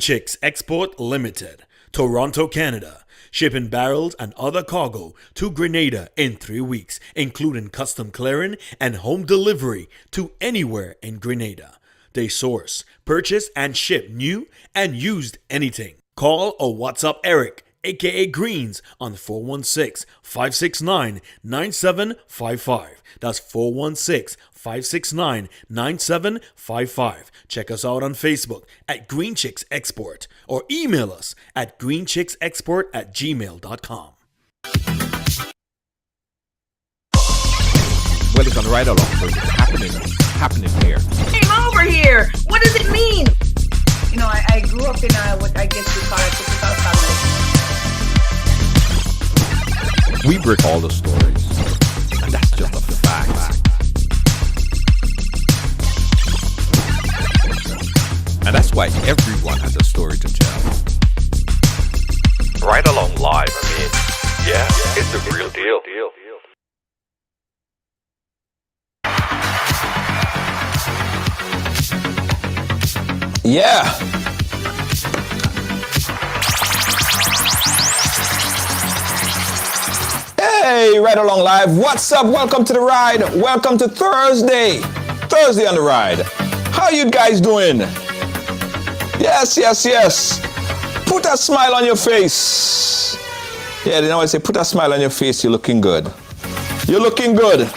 Chicks Export Limited, Toronto, Canada. Shipping barrels and other cargo to Grenada in 3 weeks, including custom clearing and home delivery to anywhere in Grenada. They source, purchase, and ship new and used anything. Call or WhatsApp Eric, aka Greens, on 416-569-9755. That's 416-569-9755. Check us out on Facebook at Green Chicks Export or email us at greenchicksexport@gmail.com. Well, it's on right along, so it's happening here. Came over here. What does it mean? You know, I grew up in what I guess we call a typical family. We break all the stories, and that's just a fact. And that's why everyone has a story to tell. Right along live, I mean, yeah, it's a real deal. Yeah. Hey, Ride Along Live. What's up? Welcome to the ride. Welcome to Thursday. Thursday on the ride. How you guys doing? Yes. Put a smile on your face. Yeah, they always say put a smile on your face. You're looking good. You're looking good.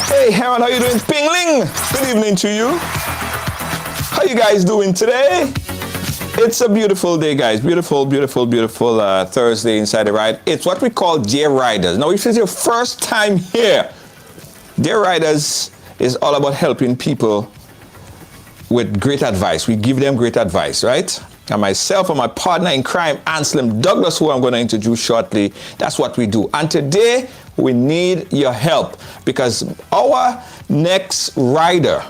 Hey, Heron, how you doing? Pingling. Good evening to you. How you guys doing today? It's a beautiful day, guys. Beautiful Thursday inside the ride. It's what we call Dear Ryders. Now, if it's your first time here, Dear Ryders is all about helping people with great advice. We give them great advice, right? And myself and my partner in crime, Anselm Douglas, who I'm going to introduce shortly, that's what we do. And today, we need your help because our next rider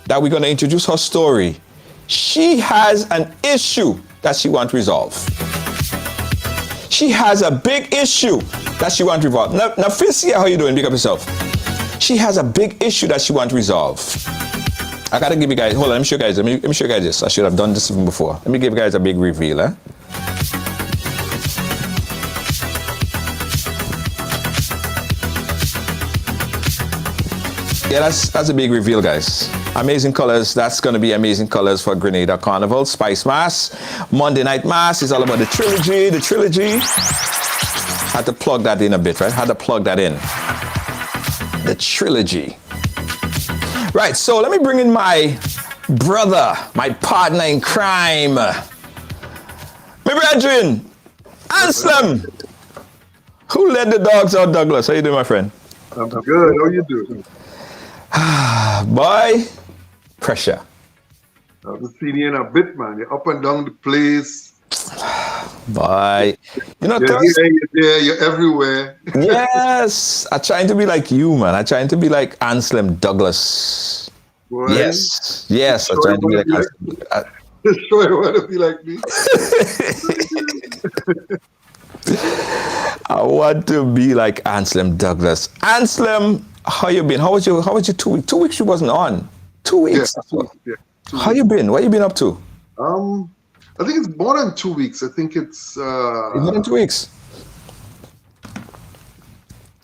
that we're going to introduce her story, she has an issue that she wants resolved. She has a big issue that she wants resolved. Now, Fisia, how you doing? Big up yourself. She has a big issue that she wants resolved. I gotta give you guys, hold on, let me show you guys this. I should have done this even before. Let me give you guys a big reveal, eh? Yeah, that's a big reveal, guys. Amazing colors. That's going to be amazing colors for Grenada Carnival. Spice Mass. Monday Night Mass is all about the trilogy. Had to plug that in a bit, right? Had to plug that in. The trilogy. Right, so let me bring in my brother, my partner in crime. My brethren, Anselm. Who let the dogs out, Douglas? How you doing, my friend? I'm good. How you doing? Boy, pressure. I've seen you in a bit, man. You're up and down the place. Boy, you know, you're there, you're everywhere. Yes, I'm trying to be like you, man. I'm trying to be like Anselm Douglas. Boy. Yes, I'm trying to be like Anselm. Sure, you want to be like me. I want to be like Anselm Douglas. Anselm, how you been? How was your 2 weeks? 2 weeks you wasn't on. 2 weeks. Yeah. How you been? What you been up to? I think it's more than 2 weeks. I think it's more than 2 weeks.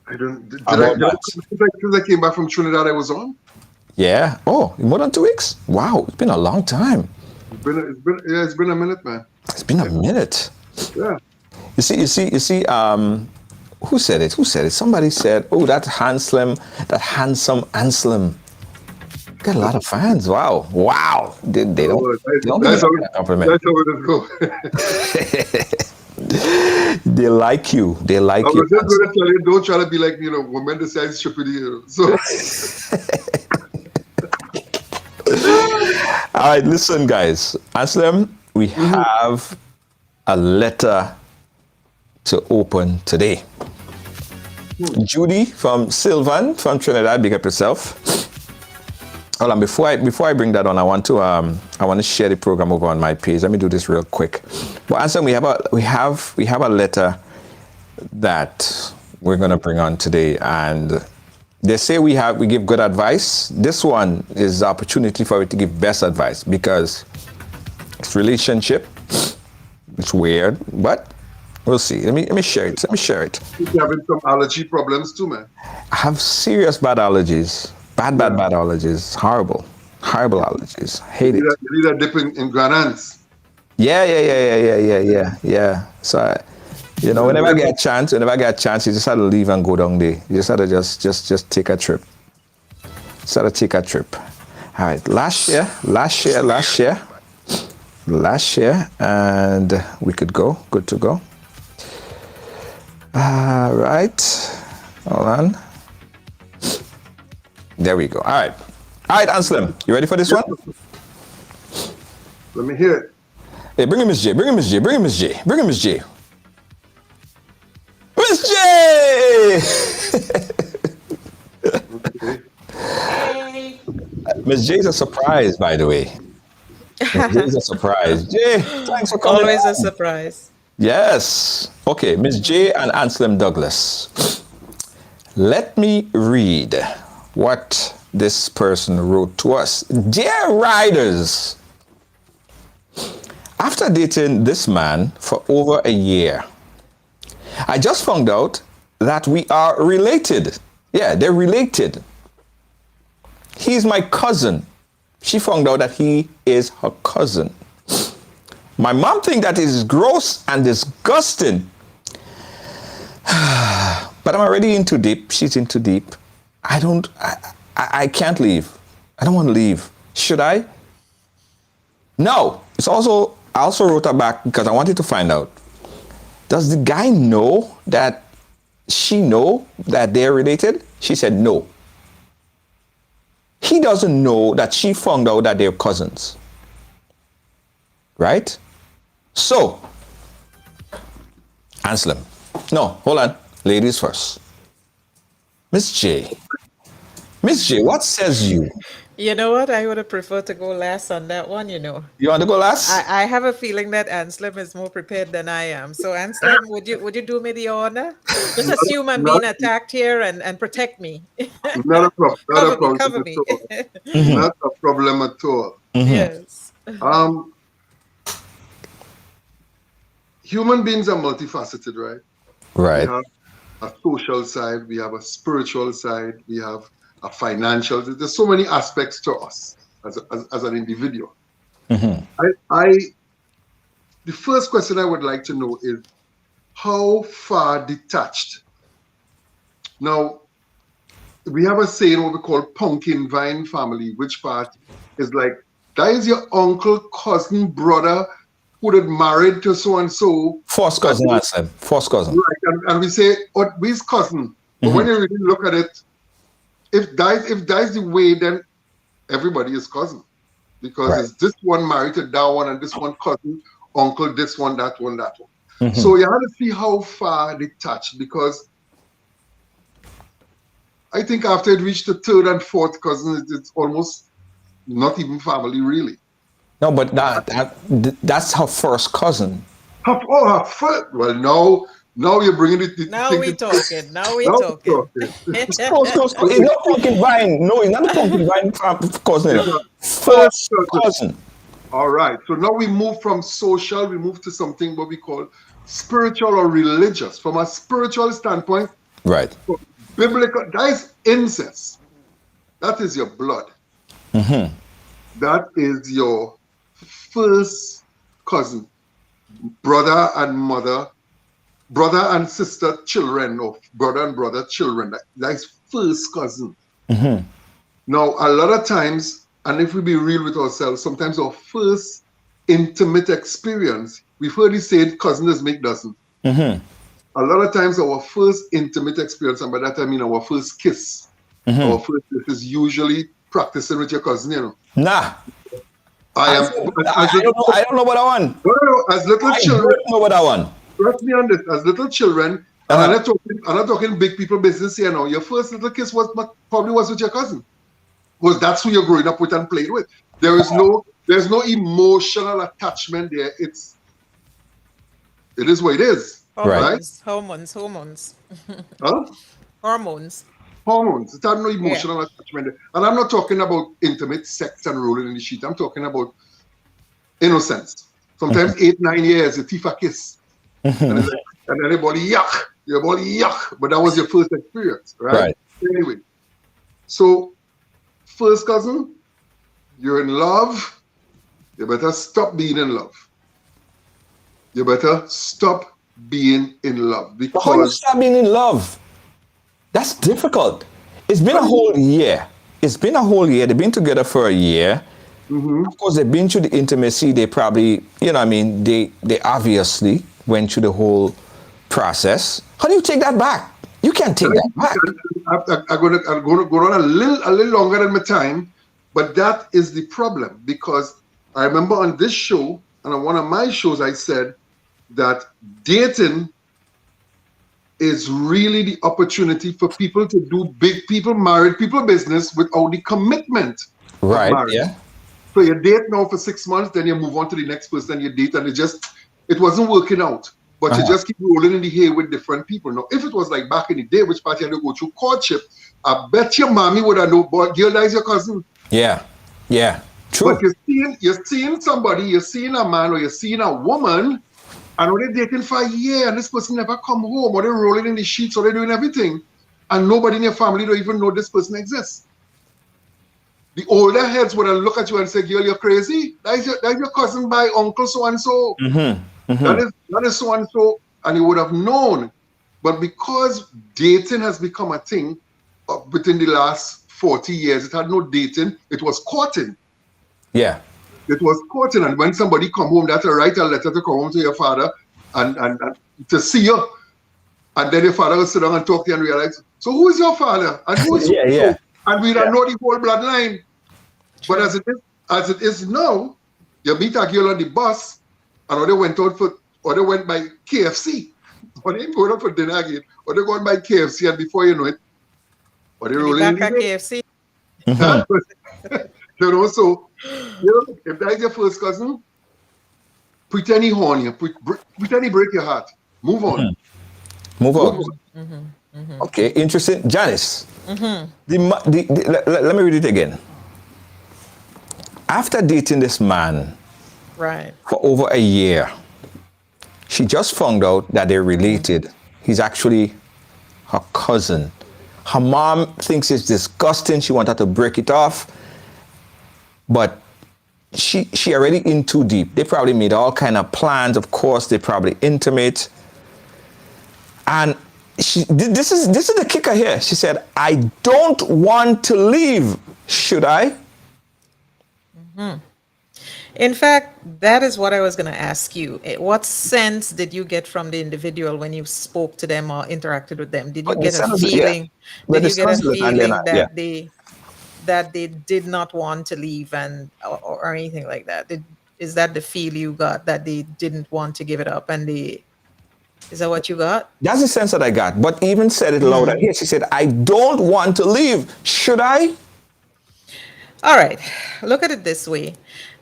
I don't. Since I came back from Trinidad, I was on. Yeah. Oh, more than 2 weeks. Wow, it's been a long time. It's been a minute, man. It's been a minute. Yeah. You see. Who said it? Somebody said, "Oh, that handsome Anselm." Got a lot of fans. Wow. They don't. That's how it go. They like you. I was just going to tell you, don't try to be like me. Women decide stupid. So. All right, listen, guys. Anselm, we have a letter to open today. Judy from Sylvan from Trinidad, big up yourself. Hold on, before I bring that on, I want to share the program over on my page. Let me do this real quick. But Anselm, we have a letter that we're gonna bring on today, and they say we give good advice. This one is the opportunity for it to give best advice because This relationship. It's weird, but we'll see. Let me share it. You're having some allergy problems too, man. I have serious bad allergies. Bad allergies. Horrible allergies. Hate it. You need a dip in granans. Yeah. So, whenever I get a chance, you just have to leave and go down there. You just have to just take a trip. Just have to take a trip. All right, last year, and we could go. Good to go. All right, hold on. There we go. All right, Anselm, you ready for this one? Let me hear it. Hey, bring him Miss J. Miss J. Miss J is a surprise, by the way. Miss J is a surprise. Jay, thanks for coming. Always on. a surprise. Yes. Okay, Miss J and Anselm Douglas. Let me read what this person wrote to us. Dear Ryders, after dating this man for over a year, I just found out that we are related. Yeah, they're related. He's my cousin. She found out that he is her cousin. My mom thinks that is gross and disgusting. But I'm already in too deep. She's in too deep. I can't leave. I don't want to leave. Should I? No. I also wrote her back because I wanted to find out. Does the guy know that she know that they're related? She said no. He doesn't know that she found out that they're cousins. Right? So, Anselm. No, hold on. Ladies first. Miss J, what says you? You know what? I would have preferred to go last on that one, You want to go last? I have a feeling that Anselm is more prepared than I am. So Anselm, would you do me the honor? Just assume I'm being attacked here and protect me. Not a problem. Cover me. Not a problem at all. Yes. Human beings are multifaceted, right? Right. We have a social side, we have a spiritual side, we have a financial. There's so many aspects to us as an individual. The first question I would like to know is how far detached. Now, we have a saying what we call pumpkin vine family, which part is like, that is your uncle, cousin, brother who had married to so and so. First cousin, Anselm. First cousin. Right, and we say, oh, we's cousin. But when you really look at it, if that's the way, then everybody is cousin. Because it's this one married to that one, and this one cousin, uncle, this one, that one, that one. So you have to see how far detached, because I think after it reached the third and fourth cousin, it's almost not even family, really. No, but that's her first cousin. Her first. Well, now you're bringing it. Now we're talking. It's not pumpkin vine. No, it's not a pumpkin vine cousin. First cousin. All right. So now we move from social, we move to something what we call spiritual or religious. From a spiritual standpoint, right? Biblical. That is incest. That is your blood. That is your first cousin, brother and mother, brother and sister children, or brother and brother children. That's first cousin. Now, a lot of times, and if we be real with ourselves, sometimes our first intimate experience, we've heard it said cousins make dozen. A lot of times our first intimate experience, and by that I mean our first kiss, our first kiss is usually practicing with your cousin, Nah. I don't know what I want. No, as little children. I don't know what I want. Trust me on this. As little children, and I'm not talking big people business here now. Your first little kiss probably was with your cousin, because that's who you're growing up with and playing with. There's no emotional attachment there. It is what it is. Hormones. Huh? Hormones. It has no emotional attachment there. And I'm not talking about intimate sex and rolling in the sheet. I'm talking about innocence. Sometimes 8, 9 years, you thief a kiss. And, it's like, and everybody yuck, your body yuck. But that was your first experience, right? Right. Anyway, so first cousin, you're in love, you better stop being in love. You better stop being in love But how you because stop being in love? That's difficult. It's been a whole year. It's been a whole year. They've been together for a year. Of course, they've been through the intimacy. They probably, you know, what I mean, they obviously went through the whole process. How do you take that back? You can't take that back. I'm gonna go on a little longer than my time, but that is the problem because I remember on this show and on one of my shows I said that dating is really the opportunity for people to do big people, married people business without the commitment of Right, marriage. yeah. So you date now for 6 months, then you move on to the next person you date, and it wasn't working out. But you just keep rolling in the hay with different people. Now, if it was like back in the day, which part you had to go through courtship, I bet your mommy would have known, boy, girl, that is your cousin. Yeah, yeah, true. But you're seeing somebody, you're seeing a man or you're seeing a woman, and when they're dating for a year, and this person never come home, or they're rolling in the sheets, or they're doing everything, and nobody in your family don't even know this person exists. The older heads would have look at you and say, girl, you're crazy. That's your cousin by uncle so-and-so. That is so-and-so. And you would have known. But because dating has become a thing within the last 40 years, it had no dating. It was courting. Yeah. It was courting. And when somebody come home, that's a write a letter to come home to your father and to see you. And then your father will sit down and talk to you and realize, so who is your father? And who is Yeah. And we don't know the whole bloodline. But as it is now, you meet a girl on the bus, and they went by KFC, or they go out for dinner again, or they going by KFC, and before you know it, or they rolling in Back at the KFC. You know, so if that is your first cousin, pretend he horn you, pretend he break your heart, move on. Move on. Okay, interesting. Janice, let me read it again. After dating this man Right. for over a year, she just found out that they're related. He's actually her cousin. Her mom thinks it's disgusting. She wanted to break it off. But she already in too deep. They probably made all kind of plans. Of course, they're probably intimate. And this is the kicker here. She said, I don't want to leave. Should I? In fact, that is what I was going to ask you. What sense did you get from the individual when you spoke to them or interacted with them? Did you get a feeling? But Did you get a the feeling and then, that they did not want to leave or anything like that? Is that the feel you got, that they didn't want to give it up, and is that what you got? That's the sense that I got. But even said it louder here. She said, I don't want to leave. Should I? All right, look at it this way.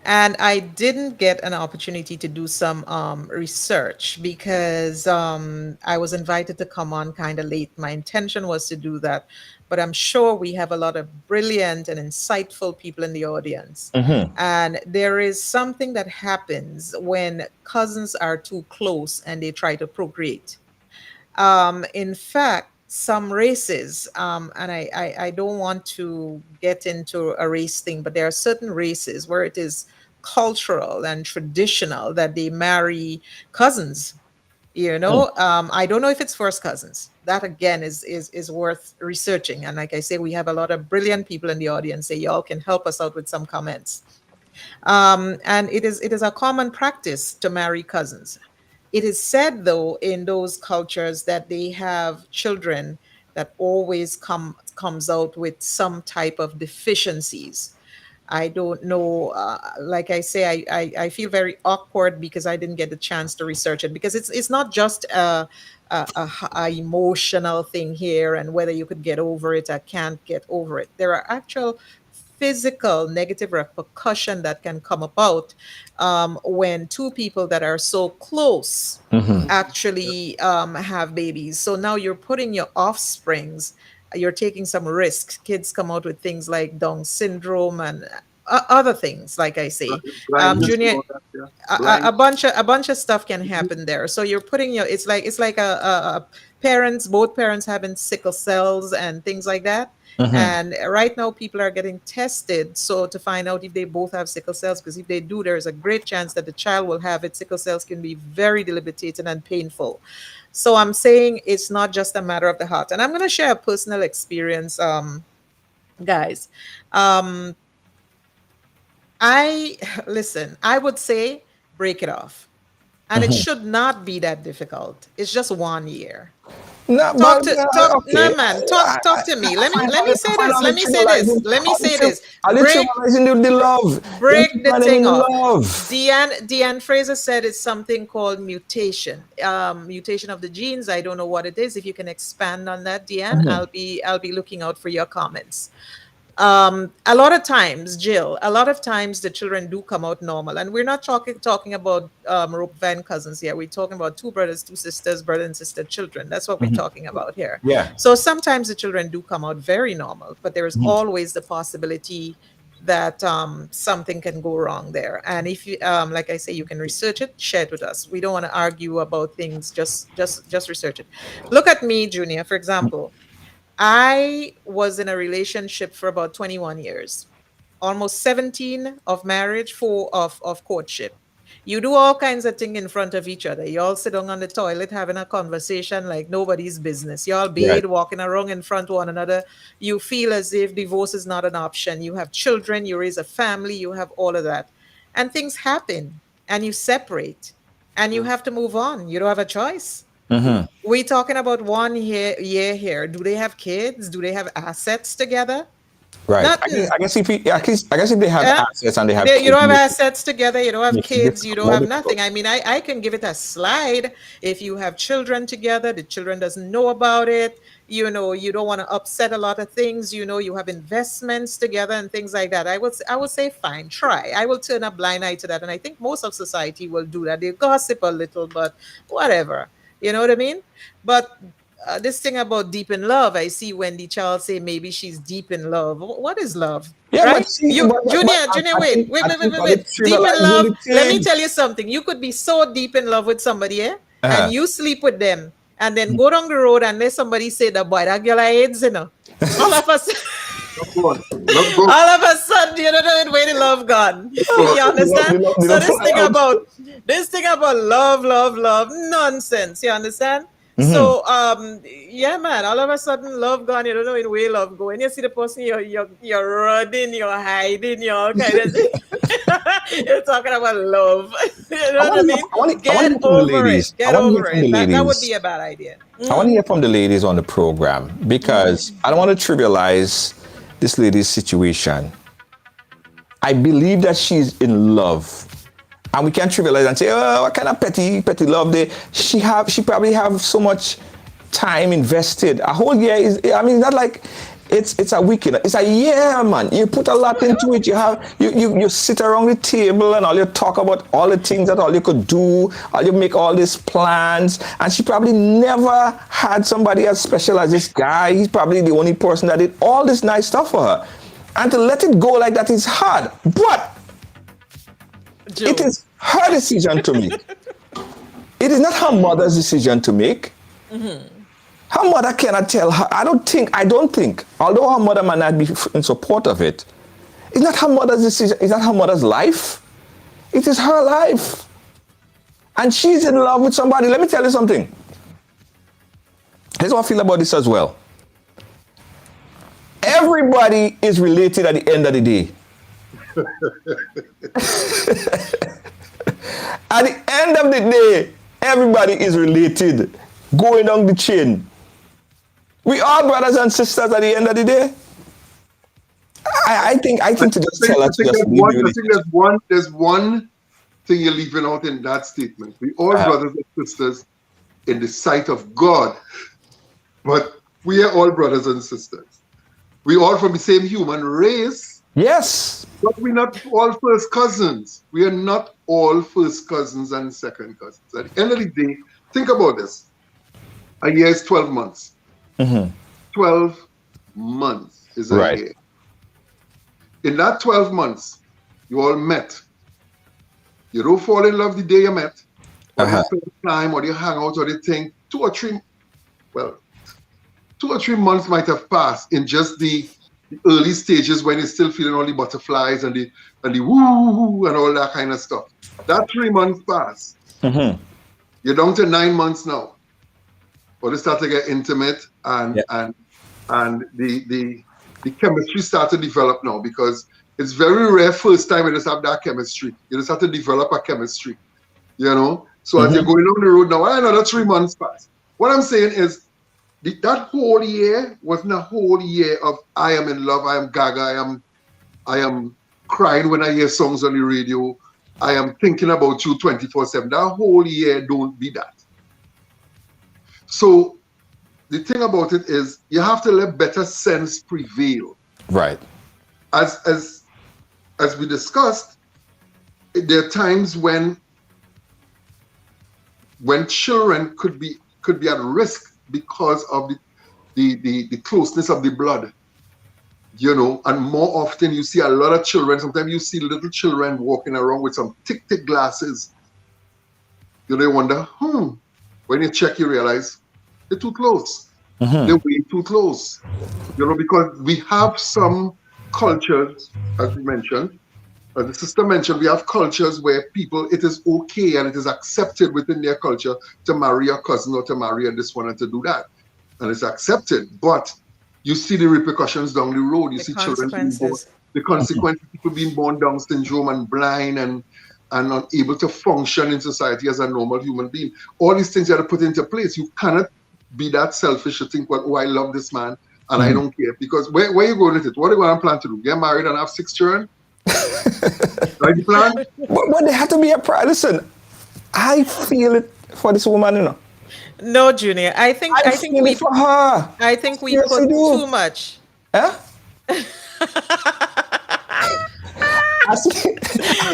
And I didn't get an opportunity to do some research because I was invited to come on kind of late. My intention was to do that, but I'm sure we have a lot of brilliant and insightful people in the audience. And there is something that happens when cousins are too close and they try to procreate. In fact, some races, and I don't want to get into a race thing, but there are certain races where it is cultural and traditional that they marry cousins. I don't know if it's first cousins. That again is worth researching. And like I say, we have a lot of brilliant people in the audience. So y'all can help us out with some comments. And it is a common practice to marry cousins. It is said, though, in those cultures that they have children that always comes out with some type of deficiencies. I don't know. Like I say, I feel very awkward because I didn't get the chance to research it, because it's not just a emotional thing here and whether you could get over it or can't get over it. There are actual physical negative repercussion that can come about when two people that are so close actually have babies. So now you're putting your offsprings, you're taking some risks. Kids come out with things like Down syndrome and other things, like I say, Blindness and Junior. all that, yeah. Blind. A bunch of stuff can happen there. So you're putting your it's like a parents, both parents having sickle cells and things like that. And right now people are getting tested so to find out if they both have sickle cells, because if they do, there's a great chance that the child will have it. Sickle cells can be very debilitating and painful. So I'm saying it's not just a matter of the heart. And I'm going to share a personal experience, guys. um I listen, I would say break it off. And it should not be that difficult. It's just 1 year. No, Talk but to talk no okay. man. Talk to me. Let me say I find this. all the Let me say this. trivializing. Let me say this. All the Break trivializing the love. You have to break the find them in thing off. love. Deanne Fraser said it's something called mutation. Mutation of the genes. I don't know what it is. If you can expand on that, Deanne, I'll be looking out for your comments. A lot of times, Jill, a lot of times the children do come out normal, and we're not talking about rope van cousins here. We're talking about two brothers, two sisters, brother and sister children. That's what we're talking about here. Yeah. So sometimes the children do come out very normal, but there is always the possibility that something can go wrong there. And if you, like I say, you can research it, share it with us. We don't want to argue about things. Just research it. Look at me, Junior, for example. I was in a relationship for about 21 years, almost 17 of marriage, 4 of courtship. You do all kinds of things in front of each other. You all sit down on the toilet having a conversation like nobody's business. You all Right. bathe, walking around in front of one another. You feel as if divorce is not an option. You have children, you raise a family, you have all of that. And things happen and you separate and you have to move on. You don't have a choice. We talking about 1 year here. Do they have kids? Do they have assets together? Right. Nothing. I guess if they have Yeah. assets and they have You kids, don't have it assets together. You don't have makes it kids. You don't more have difficult. nothing. I mean, I can give it a slide if you have children together. The children doesn't know about it. You don't want to upset a lot of things. You have investments together and things like that. I would say fine, try. I will turn a blind eye to that, and I think most of society will do that. They gossip a little, but whatever. You know what I mean? But this thing about deep in love, I see Wendy Charles say maybe she's deep in love. What is love? Yeah, but Right? see, You but Junior, I wait, think wait, I wait, wait, think wait, all the wait. Deep in trivializing love. the Let me thing. tell you something. You could be so deep in love with somebody, and Uh-huh. you sleep with them, and then go down the road and let somebody say that boy that girl AIDS, All of us Love God. Love God. all of a sudden, you don't know where the love gone. God. You understand? They So don't fly out. this thing about love, love, love, nonsense. You understand? So yeah, man, all of a sudden love gone, you don't know in where love go. And you see the person you're running, you're hiding, you're all kind of thing. You're talking about love. You know what I mean? I want to Get hear from the over it. ladies. I Get want to hear over from the it. That would ladies. be a bad idea. I want to hear from the ladies on the program because I don't want to trivialize this lady's situation. I believe that she's in love. And we can't trivialize and say, oh, what kind of petty love they she probably have so much time invested. A whole year is, I mean, not like it's a weekend. It's a year, man. You put a lot into it. You sit around the table and all you talk about all the things that all you could do, all you make all these plans. And she probably never had somebody as special as this guy. He's probably the only person that did all this nice stuff for her. And to let it go like that is hard. But it Joe. is her decision to make. It is not her mother's decision to make. Her mother cannot tell her. I don't think, although her mother might not be in support of it, it's not her mother's decision. It's not her mother's life. It is her life. And she's in love with somebody. Let me tell you something. Here's what I feel about this as well. Everybody is related at the end of the day. At the end of the day, everybody is related, going down the chain. We are brothers and sisters at the end of the day. I think to just tell her to just leave the I think there's one thing you're leaving out in that statement. We all brothers and sisters in the sight of God, but we are all brothers and sisters. We all from the same human race. Yes. But we're not all first cousins. We are not all first cousins and second cousins. At the end of the day, think about this. A year is 12 months. 12 months is a Right. year. in that 12 months, you all met. You don't fall in love the day you met, or you spend time, or you hang out, or you think 2 or 3 months might have passed in just the early stages when you're still feeling all the butterflies and the woo and all that kind of stuff. That 3 months passed. You're down to 9 months now. But it start to get intimate and the chemistry start to develop now, because it's very rare first time you just have that chemistry. You just have to develop a chemistry, you know? So as you're going down the road now, another 3 months pass. What I'm saying is that whole year wasn't a whole year of I am in love, I am gaga, I am crying when I hear songs on the radio, I am thinking about you 24/7. That whole year don't be that. So the thing about it is you have to let better sense prevail. Right. As we discussed, there are times when children could be at risk because of the closeness of the blood, you know, and more often you see a lot of children. Sometimes you see little children walking around with some thick glasses. You know, you wonder, when you check, you realize they're too close. They're way too close. You know, because we have some cultures, as we mentioned, as the sister mentioned, we have cultures where it is okay and it is accepted within their culture to marry a cousin or to marry this one and to do that. And it's accepted. But you see the repercussions down the road. You see children being born, the consequences, people being born Down syndrome and blind and unable to function in society as a normal human being. All these things you have to put into place. You cannot be that selfish to think, well, oh, I love this man and I don't care. Because where are you going with it? What are you going to plan to do? Get married and have 6 children? Right plan? But there have to be a pride. Listen, I feel it for this woman, you know. No, Junior. I think feel we it for her. I think we Seriously put do. too much. Huh?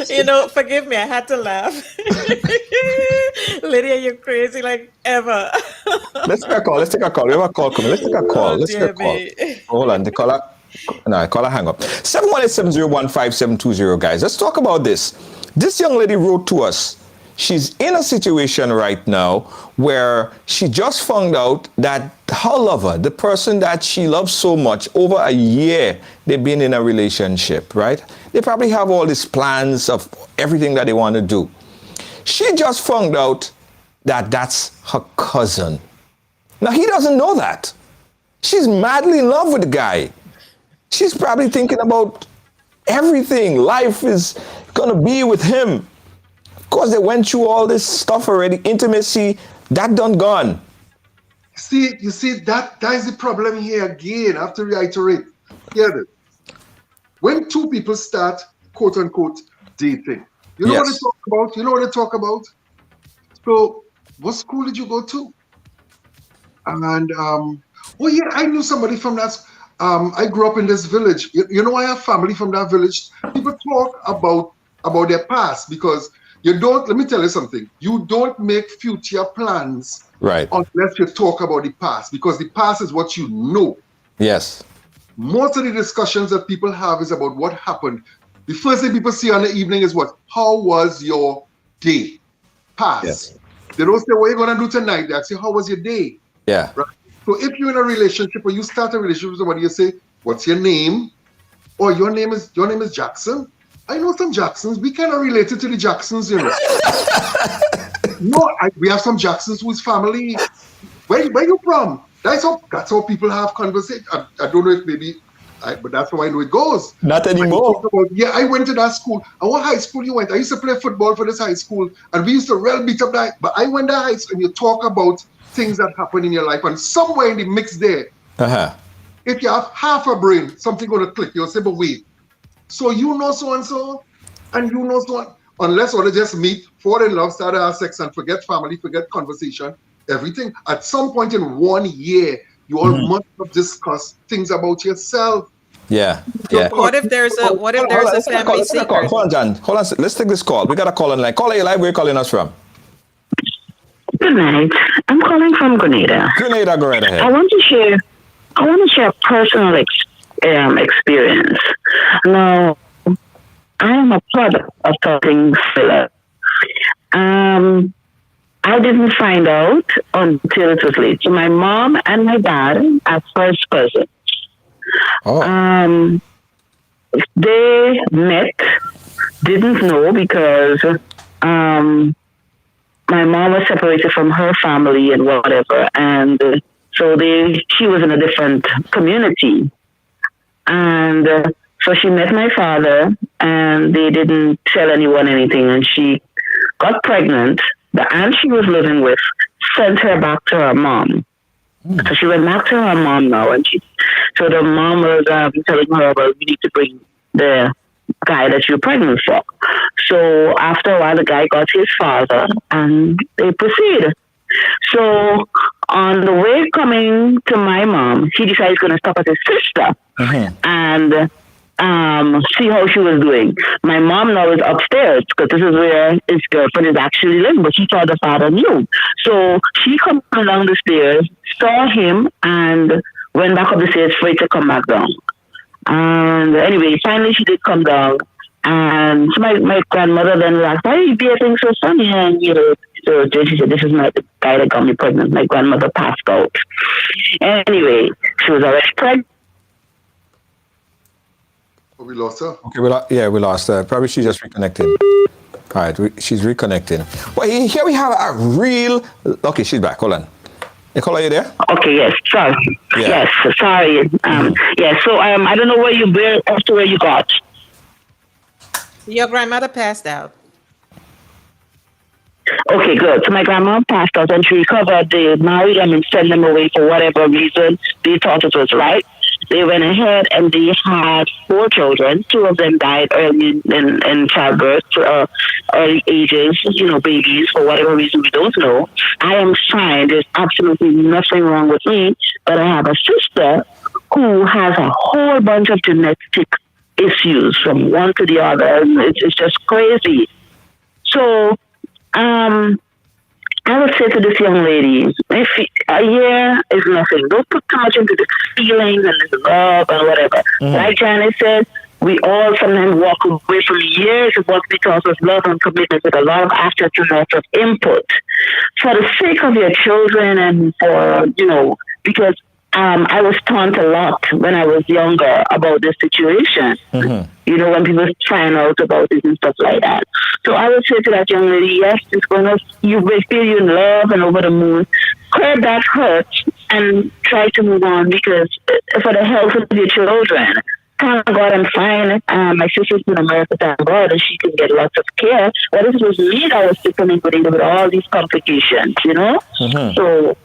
You know, forgive me, I had to laugh. Lydia, you're crazy like ever. Let's take a call. We have a call coming. Let's take a call. Oh, Let's take dear a call. me. Hold on. The caller. No, caller hang up. 718-701-5720, guys. Let's talk about this. This young lady wrote to us. She's in a situation right now where she just found out that her lover, the person that she loves so much, over a year they've been in a relationship, right? They probably have all these plans of everything that they want to do. She just found out that that's her cousin. Now, he doesn't know that. She's madly in love with the guy. She's probably thinking about everything. Life is going to be with him. Of course, they went through all this stuff already. Intimacy, that done gone. You see, that is the problem here again. I have to reiterate. Hear this. When two people start, quote unquote, dating, you know what they talk about? You know what they talk about? So, what school did you go to? And, oh yeah, I knew somebody from that. I grew up in this village. You know, I have family from that village. People talk about their past because you don't, let me tell you something. You don't make future plans unless you talk about the past, because the past is what you know. Yes. Most of the discussions that people have is about what happened. The first thing people see on the evening is what? How was your day? Past. Yes. They don't say, what are you going to do tonight? They ask you, how was your day? Yeah. Right? So if you're in a relationship or you start a relationship with somebody, you say, what's your name? Or your name is Jackson? I know some Jacksons. We kind of related to the Jacksons, you know. We have some Jacksons whose family. Where you from? That's how people have conversation. I don't know if maybe, but that's how I know it goes. Not anymore. I went to that school. And what high school you went? I used to play football for this high school, and we used to really beat up that. But I went to high school, and you talk about things that happen in your life, and somewhere in the mix there, if you have half a brain, something going to click. You'll say, but wait. So you know so-and-so, and you know so-and-so. Unless or they just meet, fall in love, start to have sex, and forget family, forget conversation, everything. At some point in 1 year, you all must have discussed things about yourself. Yeah. What if there's a family secret? Hold on, John. Hold on. Let's take this call. We got a call on line. Caller, you live. Where are you calling us from? Good night. I'm calling from Grenada. Grenada, go right ahead. I want to share a personal experience. Now, I am a product of talking filler. I didn't find out until it was late. So my mom and my dad are first cousins. Oh. They met, didn't know because my mom was separated from her family and whatever, and so she was in a different community, and so she met my father, and they didn't tell anyone anything, and she got pregnant. The aunt she was living with sent her back to her mom. So she went back to her mom now, and so the mom was telling her, well, you need to bring the guy that you're pregnant for. So after a while, the guy got his father, and they proceeded. So on the way coming to my mom, he decided he's going to stop at his sister and see how she was doing. My mom now is upstairs because this is where his girlfriend is actually living, but she thought the father knew. So she come along the stairs, saw him, and went back up the stairs for it to come back down. And anyway, finally she did come down. And so my grandmother then was like, why are you being so funny? And, so she said, this is not the guy that got me pregnant. My grandmother passed out. Anyway, she was already pregnant. Oh, we lost her? Okay, we lost her. Probably she just reconnected. All right, she's reconnecting. Well, here we have a real... Okay, she's back. Hold on. Nicole, are you there? Okay, yes, sorry. Yeah. Yes, sorry. So I don't know where you got. Your grandmother passed out. Okay, good. So my grandma passed out and she recovered. They married them and sent them away for whatever reason they thought it was right. They went ahead and they had 4 children. 2 of them died early in childbirth, early ages, babies, for whatever reason we don't know. I am fine. There's absolutely nothing wrong with me. But I have a sister who has a whole bunch of genetic issues from one to the other. It's just crazy. So, I would say to this young lady, if a year is nothing, don't put too much into the feelings and this love and whatever. Like Janet said, we all sometimes walk away from years of what because of love and commitment with a lot of afterthought of input. For the sake of your children and for, because I was taught a lot when I was younger about this situation. When people find out about it and stuff like that. So I would say to that young lady, yes, you will feel you in love and over the moon. Curb that hurt and try to move on because for the health of your children. Thank God I'm fine. My sister's in America, thank God, and she can get lots of care. But it was me that was sitting with all these complications, So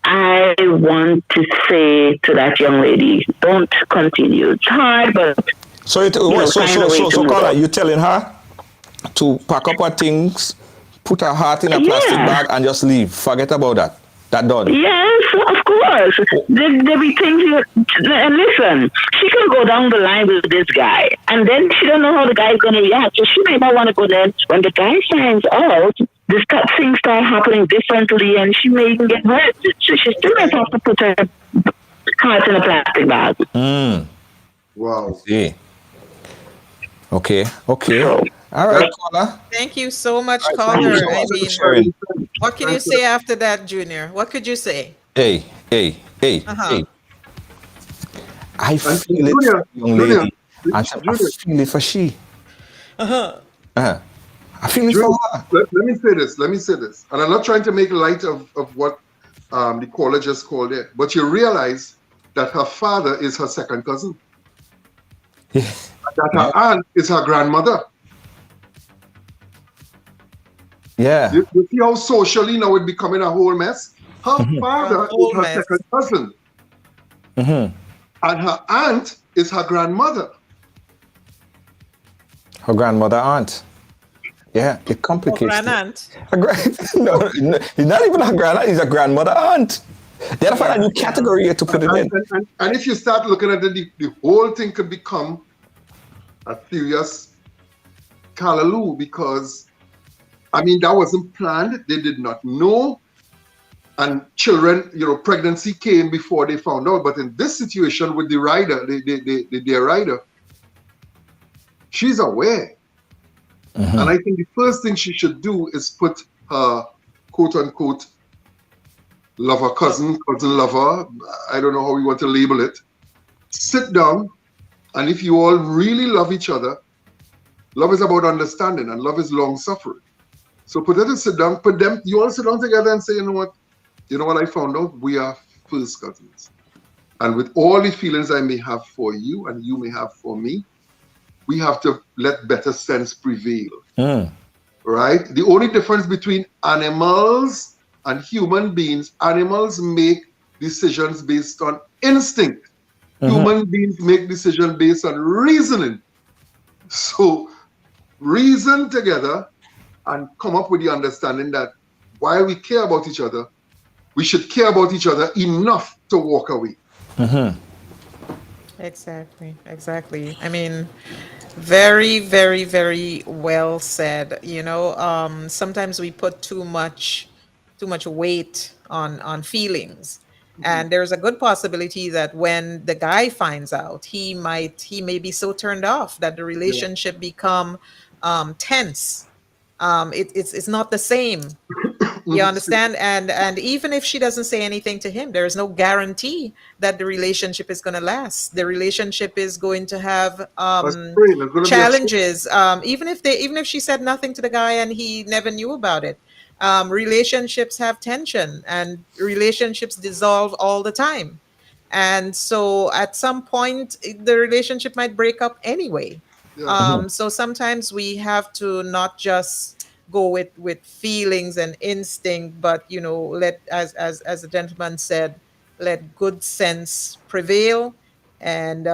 I want to say to that young lady, don't continue. It's hard, but so Carla, you telling her to pack up her things, put her heart in a plastic bag, and just leave. Forget about that. That done. Yes, of course. There be things and listen, she can go down the line with this guy, and then she don't know how the guy's gonna react. So she might not want to go there. When the guy finds out, things start happening differently, and she may even get hurt. She still might have to put her heart in a plastic bag. Wow. See. Okay. All right, caller. Thank you so much, caller. I mean, what can you say after that, Junior? What could you say? Hey. I feel it, Junior, young lady. I feel it for she. I feel it for her. Let me say this. And I'm not trying to make light of what the caller just called it, but you realize that her father is her second cousin. That her aunt is her grandmother. Yeah. You see how socially now it's becoming a whole mess? Her father is her second cousin. And her aunt is her grandmother. Her grandmother aunt. Yeah, it complicates Grand aunt. No, he's not even a grand aunt, he's a grandmother aunt. They have to find a new category here to put it in. And if you start looking at it, the whole thing could become a serious callaloo because, that wasn't planned. They did not know. and children, pregnancy came before they found out. But in this situation with the rider, the rider, she's aware. And I think the first thing she should do is put her quote unquote lover, cousin lover, I don't know how we want to label it, sit down. And if you all really love each other, love is about understanding and love is long suffering. So put them to sit down, you all sit down together and say, you know what I found out? We are first cousins. And with all the feelings I may have for you and you may have for me, we have to let better sense prevail. Right? The only difference between animals and human beings, animals make decisions based on instinct. Human beings make decisions based on reasoning. So reason together and come up with the understanding that while we care about each other, we should care about each other enough to walk away. Exactly, exactly. I mean, very, very, very well said. Sometimes we put too much weight on feelings. And there's a good possibility that when the guy finds out, he may be so turned off that the Yeah. relationship become tense. It's not the same. You understand? And even if she doesn't say anything to him, there is no guarantee that the relationship is going to last. The relationship is going to have A strain. There's going to be a strain. challenges. Even if she said nothing to the guy and he never knew about it, relationships have tension and relationships dissolve all the time. And so at some point, the relationship might break up anyway. Yeah. So sometimes we have to not just go with feelings and instinct, but let, as the gentleman said, let good sense prevail, and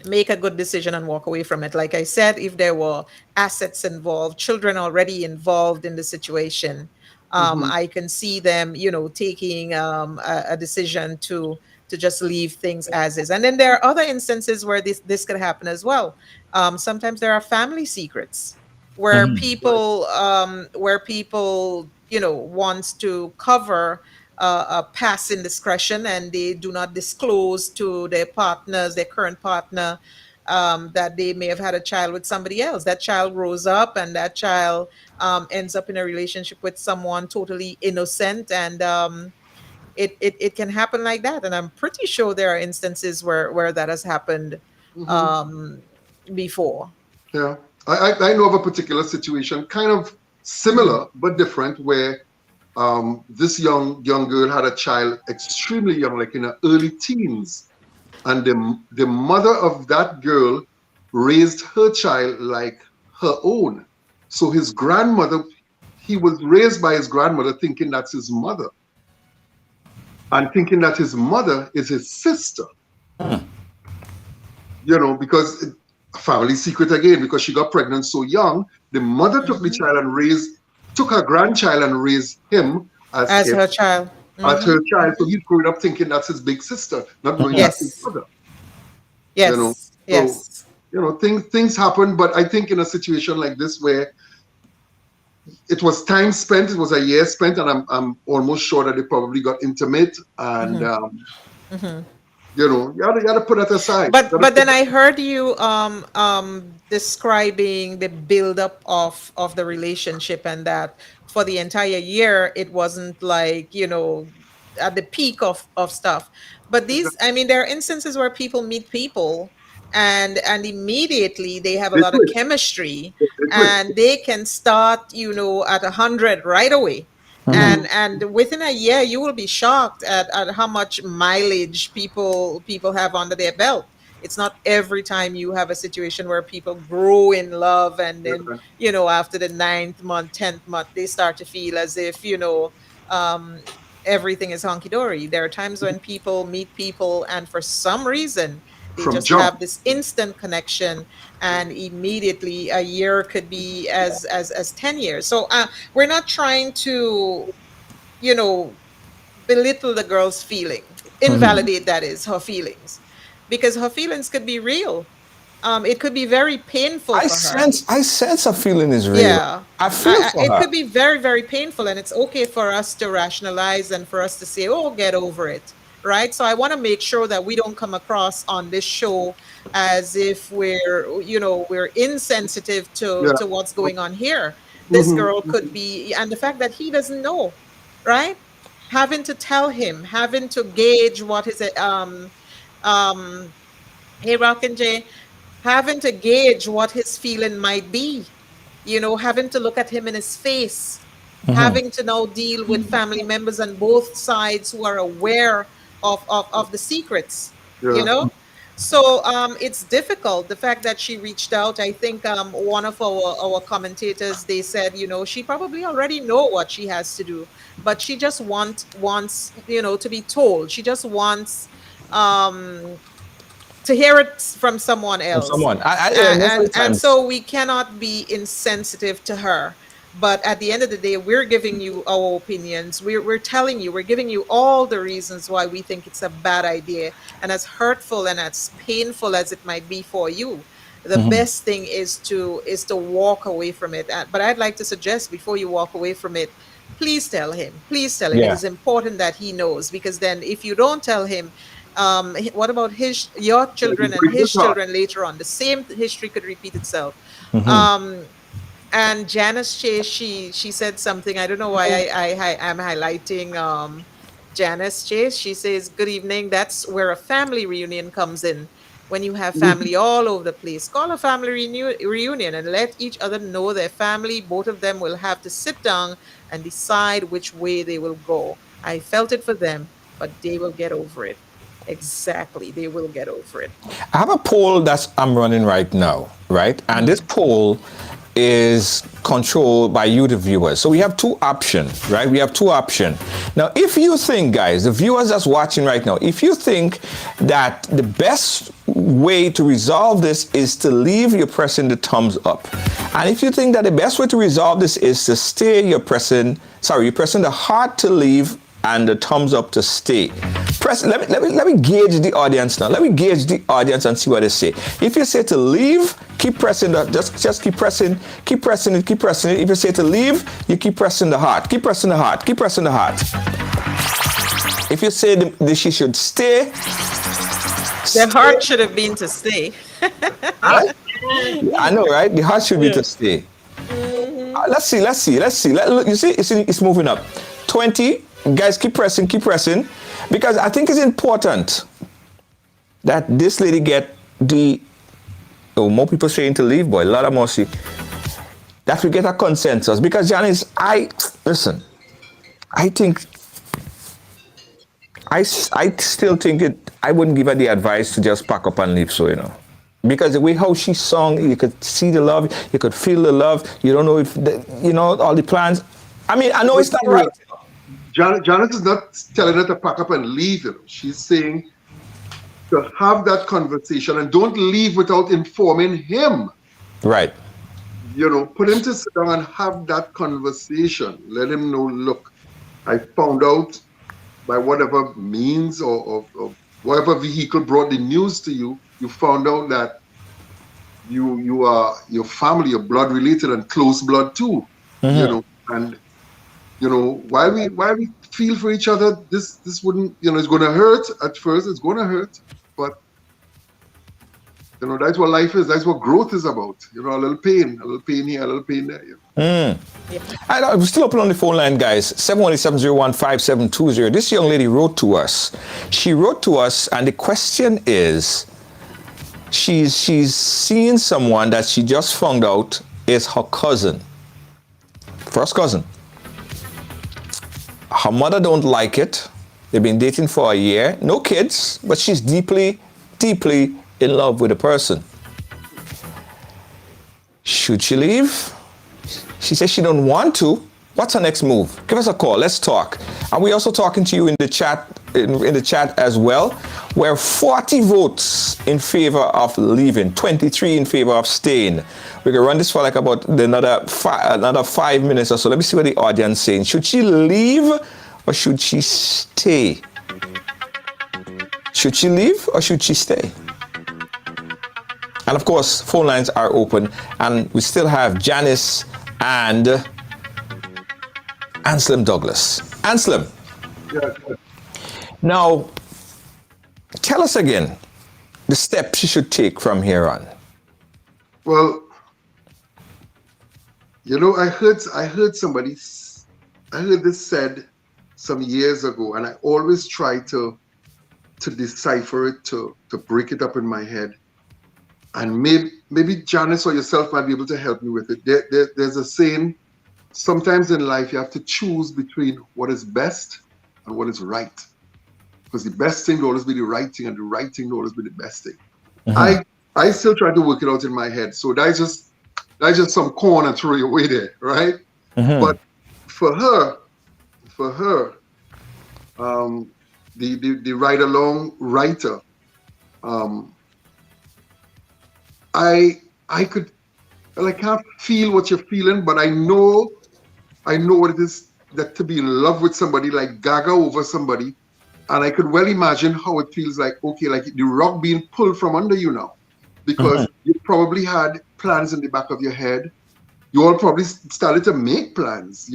make a good decision and walk away from it. Like I said, if there were assets involved, children already involved in the situation, I can see them, taking a decision to just leave things as is. And then there are other instances where this could happen as well. Sometimes there are family secrets where people wants to cover a past indiscretion, and they do not disclose to their partners, their current partner, that they may have had a child with somebody else. That child grows up, and that child ends up in a relationship with someone totally innocent, and it can happen like that. And I'm pretty sure there are instances where that has happened um, before. Yeah. I know of a particular situation, kind of similar but different, where this young girl had a child extremely young, like in her early teens, and the mother of that girl raised her child like her own. So his grandmother, he was raised by his grandmother thinking that's his mother, and thinking that his mother is his sister. Because family secret again, because she got pregnant so young, the mother took the child and took her grandchild and raised him as As if her child. as her child. So he's growing up thinking that's his big sister, not knowing that's his Yes. mother. You know, Yes. so Yes. things happen. But I think in a situation like this where it was time spent, it was a year spent, and I'm almost sure that they probably got intimate, and you gotta put that aside. You gotta But put then I heard you describing the buildup of the relationship, and that for the entire year it wasn't like, at the peak of stuff. But these, I mean, there are instances where people meet people, and immediately they have a they lot of twist. chemistry, They twist. and they can start, at 100 right away. And within a year you will be shocked at how much mileage people have under their belt. It's not every time you have a situation where people grow in love, and then, Yeah. after the ninth month, 10th month, they start to feel as if, um everything is honky-dory. There are times when people meet people, and for some reason they From just jump. have this instant connection, and immediately a year could be as 10 years. So we're not trying to, you know belittle the girl's feeling, invalidate, that is, her feelings, because her feelings could be real. it could be very painful for her. I sense a feeling is real. Yeah. I feel for It her. could be very, very painful, and it's okay for us to rationalize and for us to say, oh, get over it. Right. So I want to make sure that we don't come across on this show as if we're insensitive Yeah. to what's going on here. This Mm-hmm. girl could be, and the fact that he doesn't know, right? Having to tell him, having to gauge what is it, hey, Rock and Jay, having to gauge what his feeling might be, having to look at him in his face, having to now deal with family members on both sides who are aware of the secrets, you Yeah. know? So it's difficult. The fact that she reached out, I think one of our commentators, they said, she probably already know what she has to do, but she just wants, to be told. She just wants um to hear it from someone From else. someone. Yeah, and, most of and the and times. so we cannot be insensitive to her, but at the end of the day, we're giving you our opinions. We're telling you, we're giving you all the reasons why we think it's a bad idea. And as hurtful and as painful as it might be for you, the best thing is to walk away from it. But I'd like to suggest, before you walk away from it, please tell him. Please tell him. It Yeah. is important that he knows, because then if you don't tell him, what about your Yeah, you children and break his his heart. children later on? The same history could repeat itself. Um, and Janice Chase, she said something. I don't know why I'm highlighting Janice Chase. She says, "Good evening." That's where a family reunion comes in. When you have family all over the place, call a family reunion and let each other know their family. Both of them will have to sit down and decide which way they will go. I felt it for them, but they will get over it. Exactly, they will get over it. I have a poll that I'm running right now, right? And this poll is controlled by you, the viewers. So we have two options, right? We have two options. Now, if you think, guys, the viewers that's watching right now, if you think that the best way to resolve this is to leave, you're pressing the thumbs up. And if you think that the best way to resolve this is to stay, you're pressing the heart to leave and the thumbs up to stay. Let me gauge the audience now. Let me gauge the audience and see what they say. If you say to leave, keep pressing just keep pressing it. If you say to leave, you keep pressing the heart. Keep pressing the heart. If you say she should stay, The heart should have been to stay. right? I know, right? The heart should be to stay. Let's see. You see, it's moving up. 20. Guys, keep pressing, because I think it's important that this lady get more people saying to leave, boy, a lot of more see, that we get a consensus. Because Janice, I still think I wouldn't give her the advice to just pack up and leave, because the way how she sung, you could see the love, you could feel the love. You don't know if all the plans. I mean, I know it's not right. Janice is not telling her to pack up and leave. She's saying to have that conversation and don't leave without informing him. Right. Put him to sit down and have that conversation. Let him know, look, I found out by whatever means or whatever vehicle brought the news to you, you found out that you are your family, your blood related and close blood too. And while we feel for each other, this wouldn't, it's going to hurt at first. It's going to hurt, but that's what life is. That's what growth is about. A little pain here, a little pain there. I'm still open on the phone line, guys. 718-701-5720. This young lady wrote to us. She wrote to us, and the question is, she's seeing someone that she just found out is her cousin, first cousin. Her mother don't like it. They've been dating for a year. No kids, but she's deeply, deeply in love with the person. Should she leave? She says she don't want to. What's her next move? Give us a call. Let's talk. And we're also talking to you in the chat, in the chat as well. We're 40 votes in favor of leaving, 23 in favor of staying. We're gonna run this for like about another 5 minutes or so. Let me see what the audience is saying. Should she leave or should she stay? Should she leave or should she stay? And of course, phone lines are open, and we still have Janice and Anselm Douglas. Anselm, Yeah. now tell us again the steps she should take from here on. Well, I heard I heard this said some years ago, and I always try to decipher it, to break it up in my head. And maybe Janice or yourself might be able to help me with it. There's a saying, sometimes in life you have to choose between what is best and what is right. Because the best thing will always be the right thing, and the right thing will always be the best thing. I still try to work it out in my head. So that's just some corn and throw it away there, right? But for her, the ride along writer, um, I could, well, I can't feel what you're feeling, but I know what it is that to be in love with somebody, like gaga over somebody, and I could well imagine how it feels like, okay, like the rug being pulled from under you now, because you probably had plans in the back of your head. You all probably started to make plans,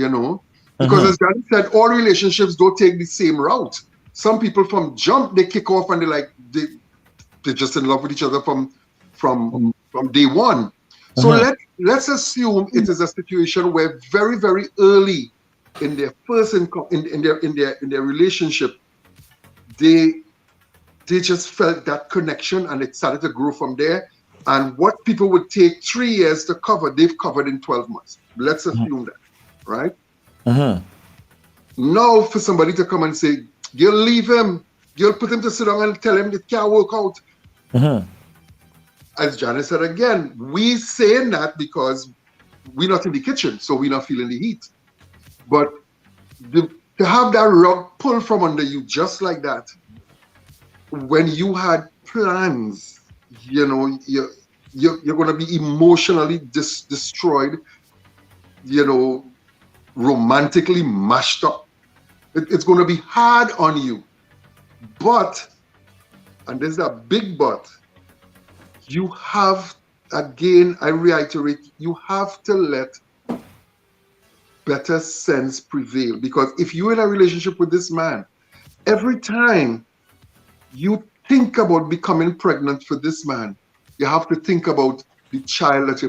because as Danny said, all relationships don't take the same route. Some people from jump, they kick off and they're just in love with each other from day one. So let's assume it is a situation where very, very early in their first in their relationship, they just felt that connection, and it started to grow from there. And what people would take 3 years to cover, they've covered in 12 months. Let's assume that, right? Now, for somebody to come and say, you'll leave him, you'll put him to sit down and tell him it can't work out. As Janice said again, we saying that because we're not in the kitchen, so we're not feeling the heat. But to have that rug pulled from under you just like that, when you had plans, you're going to be emotionally destroyed, romantically mashed up. It's going to be hard on you. But, and there's a big but, you have, again, I reiterate, you have to let better sense prevail. Because if you're in a relationship with this man, every time you think about becoming pregnant for this man, you have to think about the child that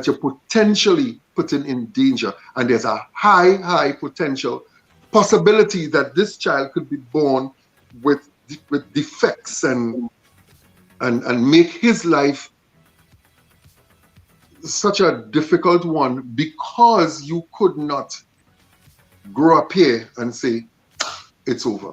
you're potentially putting in danger. And there's a high potential possibility that this child could be born with defects and make his life such a difficult one, because you could not grow up here and say it's over.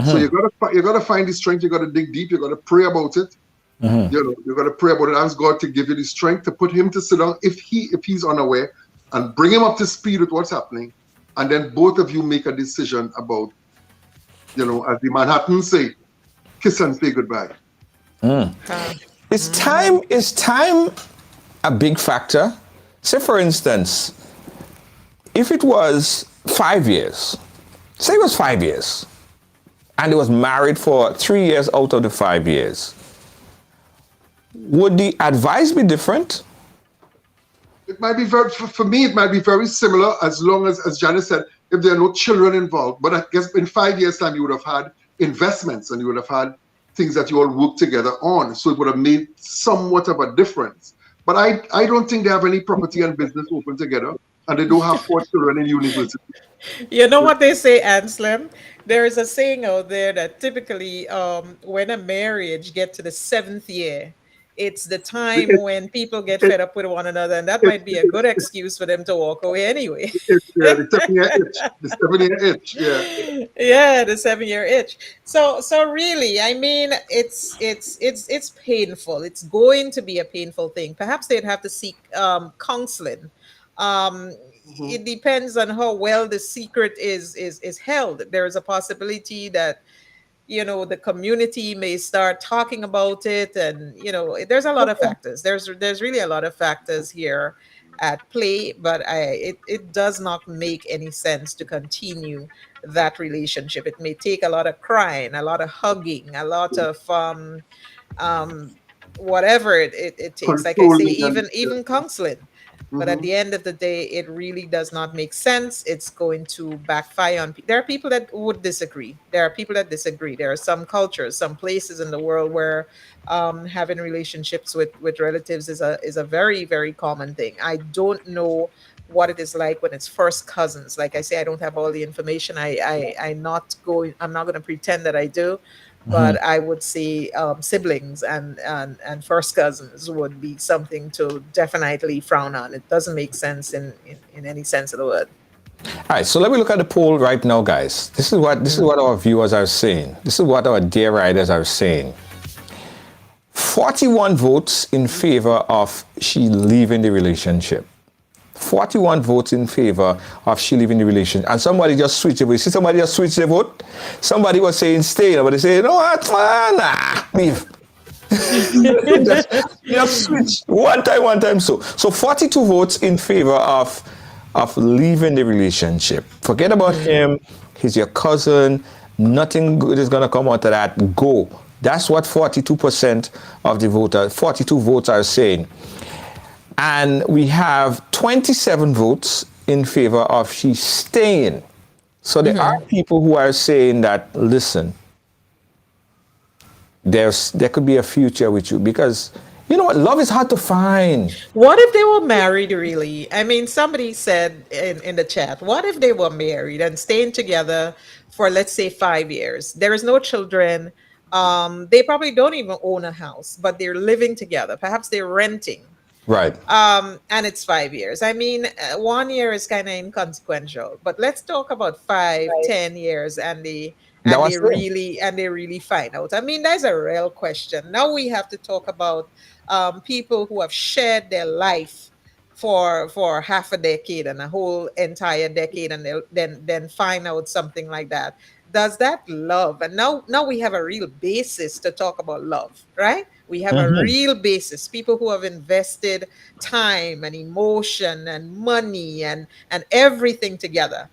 So you gotta find the strength. You gotta dig deep. You gotta pray about it. You gotta pray about it. Ask God to give you the strength to put him to sit down if he's unaware, and bring him up to speed with what's happening, and then both of you make a decision about, as the Manhattans say, kiss and say goodbye. Is time a big factor? Say, for instance, if it was 5 years, say it was 5 years, and he was married for 3 years out of the 5 years, would the advice be different? It might be for me, it might be very similar, as long as Janice said, if there are no children involved. But I guess in 5 years' time, you would have had investments, and you would have had things that you all work together on. So it would have made somewhat of a difference. But I don't think they have any property and business open together, and they don't have 4 children in university. You know what they say, Anselm? There is a saying out there that typically, when a marriage gets to the 7th year, it's the time when people get fed up with one another, and that might be a good excuse for them to walk away anyway. The 7-year itch. The 7-year itch, yeah. Yeah, the 7-year itch. So really, I mean, it's painful. It's going to be a painful thing. Perhaps they'd have to seek counseling. Um, it depends on how well the secret is held. There is a possibility that the community may start talking about it, and there's a lot of factors. There's really a lot of factors here at play, but it does not make any sense to continue that relationship. It may take a lot of crying, a lot of hugging, a lot of whatever it takes. Like I say, Controlling and even counseling. But at the end of the day, it really does not make sense. It's going to backfire on. There are people that would disagree. There are people that disagree. There are some cultures, some places in the world where having relationships with relatives is a very very common thing. I don't know what it is like when it's first cousins. Like I say, I don't have all the information. I'm not going to pretend that I do, but I would say siblings and first cousins would be something to definitely frown on. It doesn't make sense in any sense of the word. All right, so let me look at the poll right now, guys. This is what our viewers are saying. This is what our dear riders are saying. 41 votes in favor of she leaving the relationship. 41 votes in favor of she leaving the relationship. And somebody just switched it. You see somebody just switched the vote? Somebody was saying stay, but they say, you know what, nah, leave. just switch one time. So 42 votes in favor of leaving the relationship. Forget about him. He's your cousin. Nothing good is going to come out of that. Go. That's what 42% of the voters, 42 votes are saying. And we have 27 votes in favor of she staying. So there are people who are saying that, listen, there could be a future with you, because you know what, love is hard to find. What if they were married, really? I mean, somebody said in the chat, what if they were married and staying together for, let's say, 5 years? There is no children. They probably don't even own a house, but they're living together. Perhaps they're renting. Right. And it's 5 years. I mean, 1 year is kind of inconsequential, but let's talk about 5, 10 years, and they really find out. I mean, that's a real question. Now we have to talk about people who have shared their life for half a decade and a whole entire decade, and they'll then find out something like that. Does that love? And now we have a real basis to talk about love, right? We have a real basis. People who have invested time and emotion and money and everything together.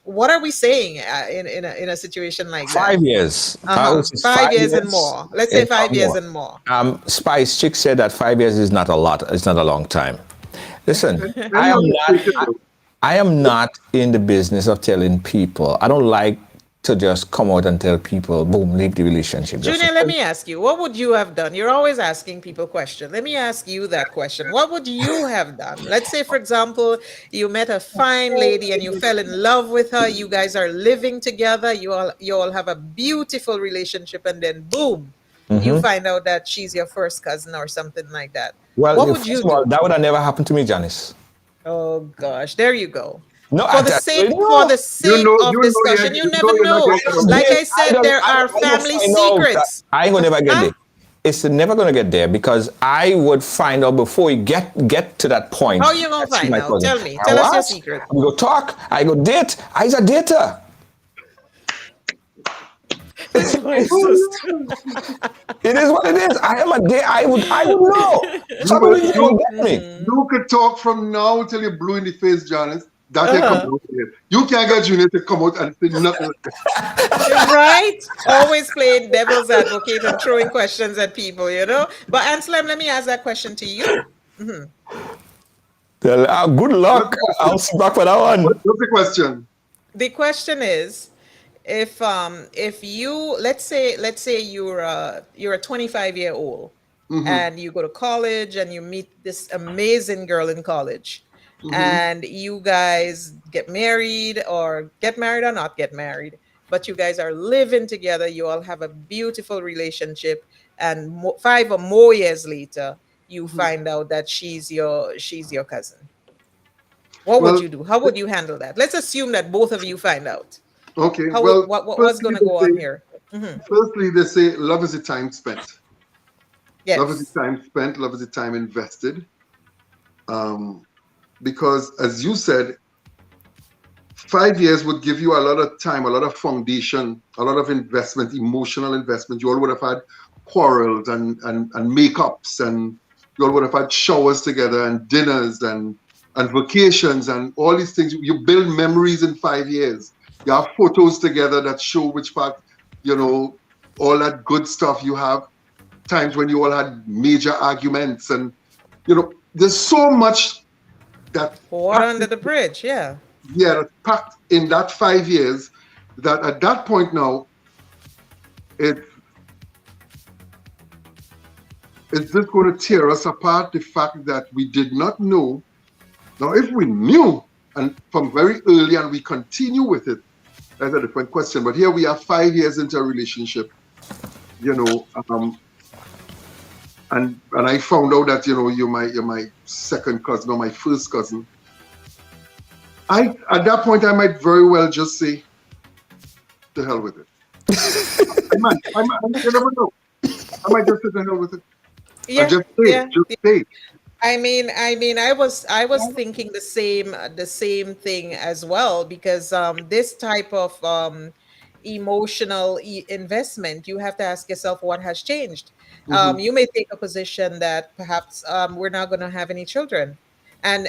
What are we saying in a situation like that? 5 years. It's 5 years and more. Let's say 5 years and more. Spice Chick said that 5 years is not a lot. It's not a long time. Listen, I am not in the business of telling people. I don't like to just come out and tell people, boom, leave the relationship. Junior, let me ask you, what would you have done? You're always asking people questions. Let me ask you that question. What would you have done? Let's say, for example, you met a fine lady and you fell in love with her. You guys are living together. You all have a beautiful relationship, and then boom, you find out that she's your first cousin or something like that. Well, what would you do? That would have never happened to me, Janice. Oh gosh, there you go. No, for the sake of discussion, you never know. Like I said, there are family secrets. I ain't gonna never get there. It's never gonna get there, because I would find out before we get to that point. How you gonna find out? Tell me. Tell us your secret. We go talk. I go date. I's a dater. It is what it is. I am a date. I would know. Somebody will get me. You could talk from now till you're blue in the face, Janice. You can't get Junior to come out and say nothing. Right? Always playing devil's advocate and throwing questions at people, you know? But Anselm, let me ask that question to you. Good luck. I'll sit back for that one. What's the question? The question is, if you let's say you're a 25-year-old and you go to college and you meet this amazing girl in college. And you guys get married or not get married, but you guys are living together. You all have a beautiful relationship, and 5 or more years later, you find out that she's your cousin. What would you do? How would you handle that? Let's assume that both of you find out. Okay. What's going to go on here? Firstly, they say love is a time spent. Yes. Love is a time spent. Love is a time invested. Because, as you said, 5 years would give you a lot of time, a lot of foundation, a lot of investment, emotional investment. You all would have had quarrels and makeups, and you all would have had showers together and dinners and vacations and all these things. You build memories in 5 years. You have photos together that show which part, all that good stuff you have. times when you all had major arguments, and there's so much that Water under the bridge, yeah. yeah, packed in that 5 years, that at that point now, it's just going to tear us apart, the fact that we did not know. Now, if we knew, and from very early, and we continue with it, that's a different question. But here we are 5 years into a relationship, and I found out that, you're my second cousin or my first cousin. At that point, I might very well just say, to hell with it. I might, you never know. I might just say to hell with it. Yeah, just say. I mean, I was thinking the same thing as well, because this type of emotional investment, you have to ask yourself what has changed. You may take a position that perhaps we're not going to have any children, and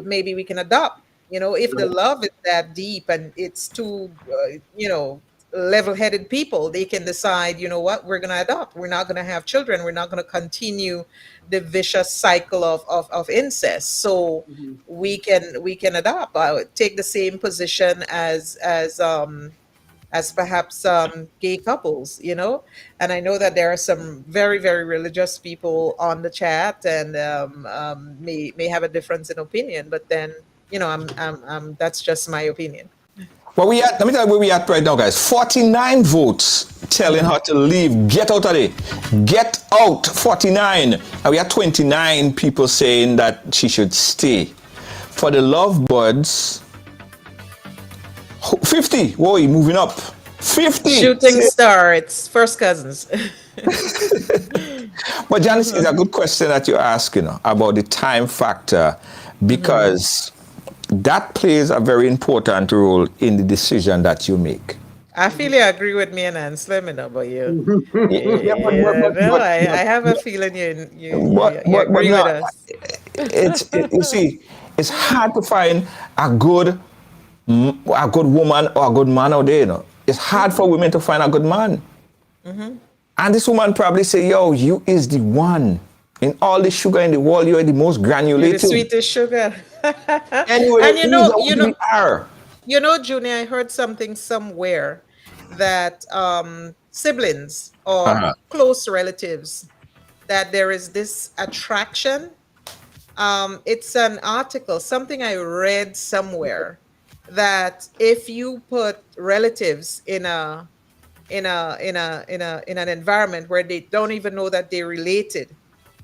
maybe we can adopt. If the love is that deep and it's two, level-headed people, they can decide, what, we're going to adopt. We're not going to have children. We're not going to continue the vicious cycle of incest. So we can adopt. I would take the same position as perhaps gay couples, And I know that there are some very, very religious people on the chat, and may have a difference in opinion. But then, I'm that's just my opinion. Let me tell you where we at right now, guys. 49 votes telling her to leave. Get out of there. Get out. 49. And we have 29 people saying that she should stay. For the lovebirds, 50. Whoa, moving up. 50. Shooting star. It's first cousins. But Janice, it's a good question that you're asking about the time factor, because that plays a very important role in the decision that you make. I feel you agree with me and Hans. Let me know about you. I have a feeling you agree with us. You see, it's hard to find a good woman or a good man out there. It's hard for women to find a good man. And this woman probably say, yo, you is the one. In all the sugar in the world, you are the most granulated. The sweetest sugar. Anyway, and Junior, I heard something somewhere that siblings or close relatives, that there is this attraction. It's an article, something I read somewhere, that if you put relatives in an environment where they don't even know that they're related,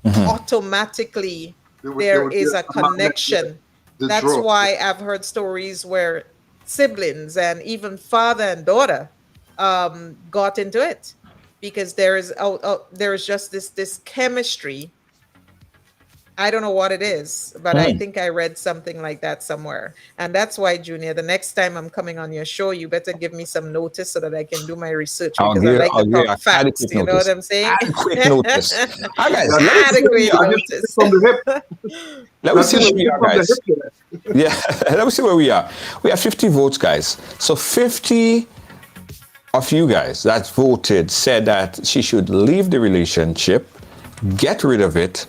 automatically there is a connection. That's why I've heard stories where siblings and even father and daughter got into it, because there is just this chemistry. I don't know what it is, but I think I read something like that somewhere. And that's why, Junior, the next time I'm coming on your show, you better give me some notice so that I can do my research, because I like to talk facts. You know what I'm saying? Adequate notice. All right, guys, adequate notice. Let me see where we are, guys. Yeah, let me see where we are. We have 50 votes, guys. So 50 of you guys that voted said that she should leave the relationship, get rid of it.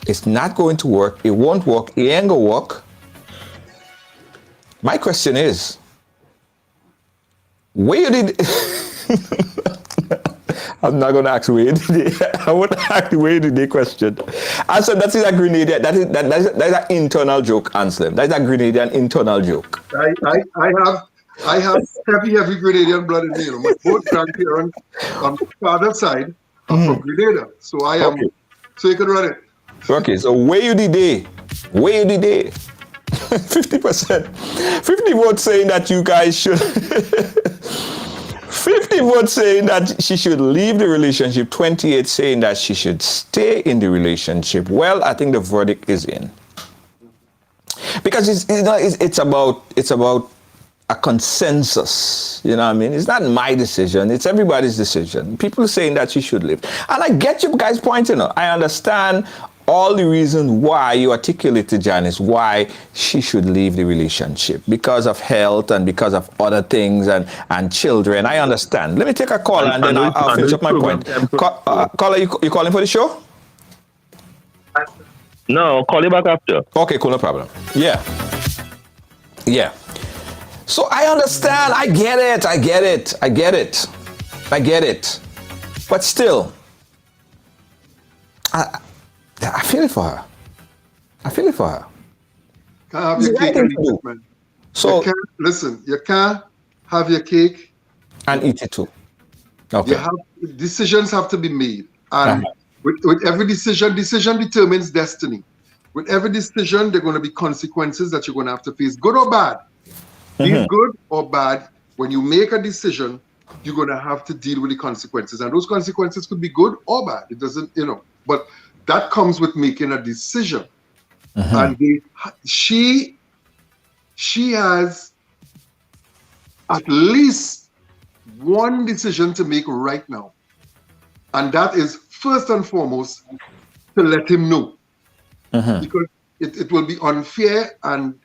It's not going to work. It won't work. It ain't gonna work. My question is, where did... I'm not going to ask where did they... I want to ask the where did they question. Answer, that is a Grenadian... That is an internal joke, Anselm. That is a Grenadian internal joke. I have heavy Grenadian blood in me. My both grandparents on the father's side are from Grenada. So I am... Okay. So you can run it. Okay, so where you did they? 50%. 50 votes saying that you guys should... 50 votes saying that she should leave the relationship. 28 saying that she should stay in the relationship. Well, I think the verdict is in. Because it's about a consensus. You know what I mean? It's not my decision. It's everybody's decision. People saying that she should leave. And I get you guys pointing out. I understand all the reasons why you articulated, Janice, why she should leave the relationship because of health and because of other things and children. I understand. Let me take a call and then I'll finish up my point. Caller, you calling for the show? No, call you back after. Okay, cool, no problem. Yeah. Yeah. So I understand. I get it. But still, I feel it for her. Can't have your cake and eat it, man. So You can't have your cake and eat it too. Okay. Decisions have to be made. And with every decision determines destiny. With every decision, there are going to be consequences that you're going to have to face, good or bad. Be it good or bad, when you make a decision, you're going to have to deal with the consequences. And those consequences could be good or bad. It doesn't, but that comes with making a decision. And she has at least one decision to make right now. And that is first and foremost to let him know. Because it will be unfair and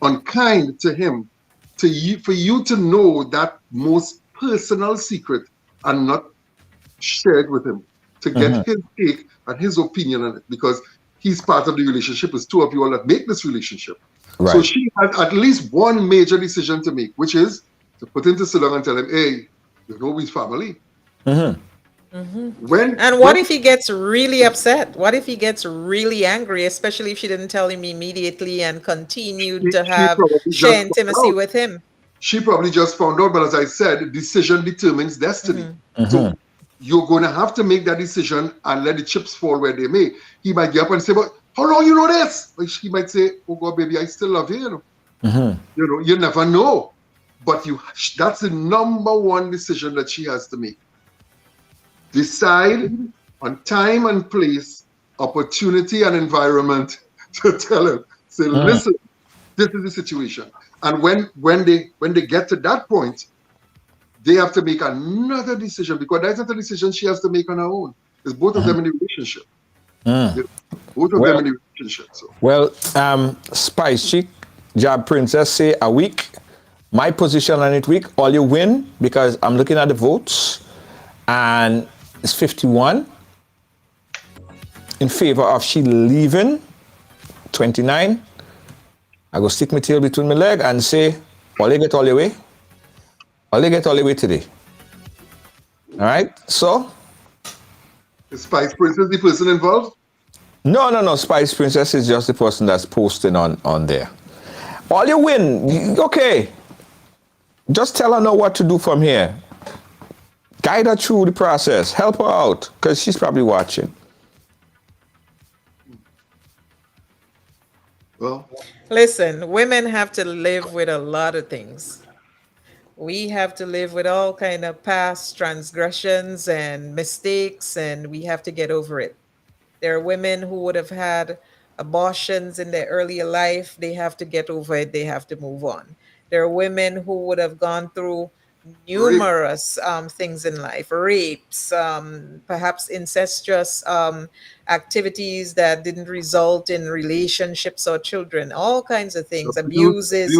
unkind to him for you to know that most personal secret and not share it with him, to get his take and his opinion on it, because he's part of the relationship. It's two of you all that make this relationship. Right. So she had at least one major decision to make, which is to put him to sit down and tell him, hey, you know we's family. What if he gets really upset? What if he gets really angry, especially if she didn't tell him immediately and continued to share intimacy with him? She probably just found out, but as I said, decision determines destiny. So you're going to have to make that decision and let the chips fall where they may. He might get up and say, but how long you know this? Like she might say, oh God, baby, I still love you. You never know. But that's the number one decision that she has to make. Decide on time and place, opportunity and environment to tell him. Say, listen, this is the situation. And when they get to that point, they have to make another decision, because that's not a decision she has to make on her own. It's both of them in the relationship. Both of them in the relationship. So. Well, Spice Chick, Job Princess say a week. My position on it week, all you win, because I'm looking at the votes and it's 51 in favor of she leaving, 29. I go stick my tail between my leg and say, all you get all your way. All you get all the way today. All right, so. Is Spice Princess the person involved? No. Spice Princess is just the person that's posting on there. All you win, okay. Just tell her know what to do from here. Guide her through the process. Help her out, because she's probably watching. Well, listen, women have to live with a lot of things. We have to live with all kind of past transgressions and mistakes, and we have to get over it. There are women who would have had abortions in their earlier life. They have to get over it. They have to move on. There are women who would have gone through numerous things in life, rapes, perhaps incestuous activities that didn't result in relationships or children, all kinds of things, abuses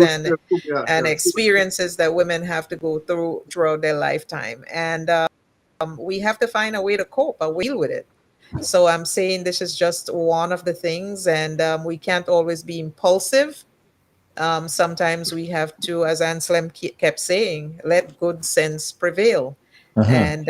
and experiences that women have to go through throughout their lifetime. And we have to find a way to cope, a way to deal with it. So I'm saying this is just one of the things, and we can't always be impulsive. Sometimes we have to, as Anselm kept saying, let good sense prevail and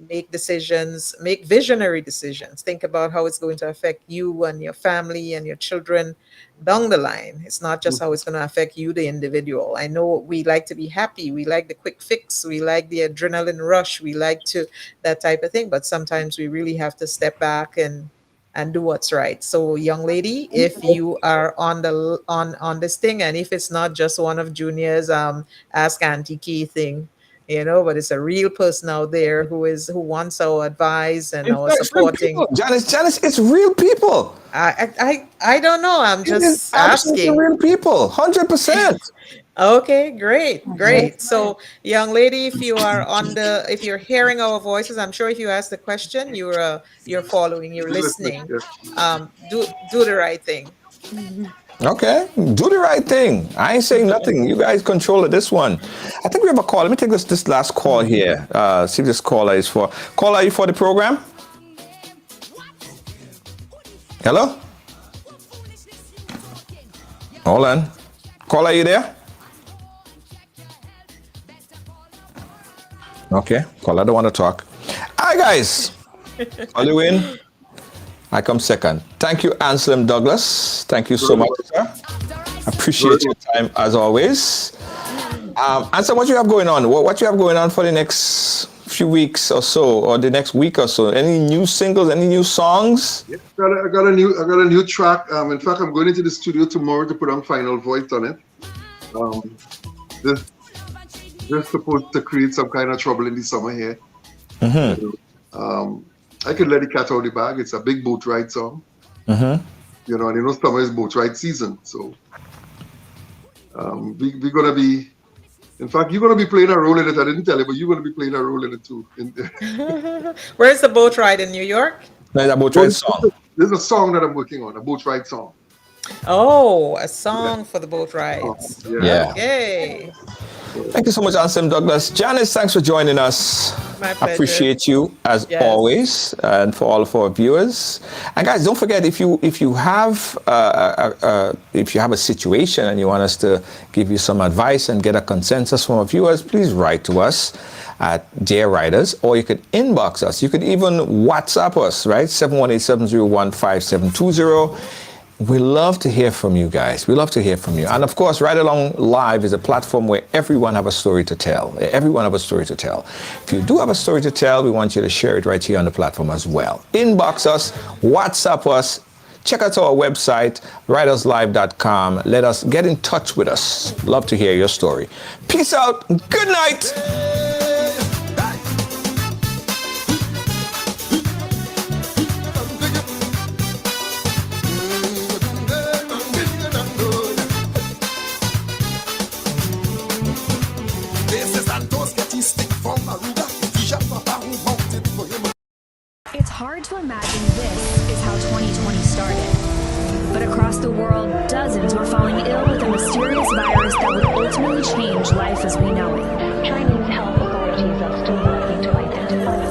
make decisions, make visionary decisions. Think about how it's going to affect you and your family and your children down the line. It's not just how it's going to affect you, the individual. I know we like to be happy. We like the quick fix. We like the adrenaline rush. We like that type of thing. But sometimes we really have to step back and do what's right. So, young lady, if you are on this thing, and if it's not just one of Junior's Ask Auntie Key thing, but it's a real person out there who wants our advice and our supporting. Janice, it's real people. I don't know. I'm just asking. Absolutely real people, 100%. Okay, great. So, young lady, if you are on if you're hearing our voices, I'm sure if you ask the question, you're following, you're We're listening. listening. Yeah. Do the right thing. Okay, do the right thing. I ain't saying nothing. You guys control this one. I think we have a call. Let me take this last call here. See if this caller is for. Caller, are you for the program? Hello? Hold on. Caller, are you there? Okay, caller don't want to talk. Hi, guys. Call you in. I come second. Thank you, Anselm Douglas. Thank you so much, sir. Appreciate your time as always. Anselm, what you have going on? What you have going on for the next few weeks or so, or the next week or so? Any new singles? Any new songs? Yeah, I got a new track. In fact, I'm going into the studio tomorrow to put on final voice on it. Just supposed to create some kind of trouble in the summer here. I could let the cat out of the bag. It's a big boat ride song. And summer is boat ride season. So we're gonna be. In fact, you're gonna be playing a role in it. I didn't tell you, but you're gonna be playing a role in it too. Where's the boat ride in New York? That's a boat ride song. There's a song that I'm working on, a boat ride song. Oh, a song for the boat rides. Yeah. Okay. Thank you so much, Anselm Douglas. Janice, thanks for joining us. My pleasure. Appreciate you as always, and for all of our viewers. And guys, don't forget if you have a situation and you want us to give you some advice and get a consensus from our viewers, please write to us at Dear Ryders, or you could inbox us. You could even WhatsApp us, right? 718-701-5720. We love to hear from you guys. We love to hear from you. And of course, Ride Along Live is a platform where everyone have a story to tell. Everyone have a story to tell. If you do have a story to tell, we want you to share it right here on the platform as well. Inbox us, WhatsApp us, check out our website, riderslive.com. Let us get in touch with us. Love to hear your story. Peace out. Good night. It's hard to imagine this is how 2020 started. But across the world, dozens were falling ill with a mysterious virus that would ultimately change life as we know it. Chinese health authorities are still working to identify the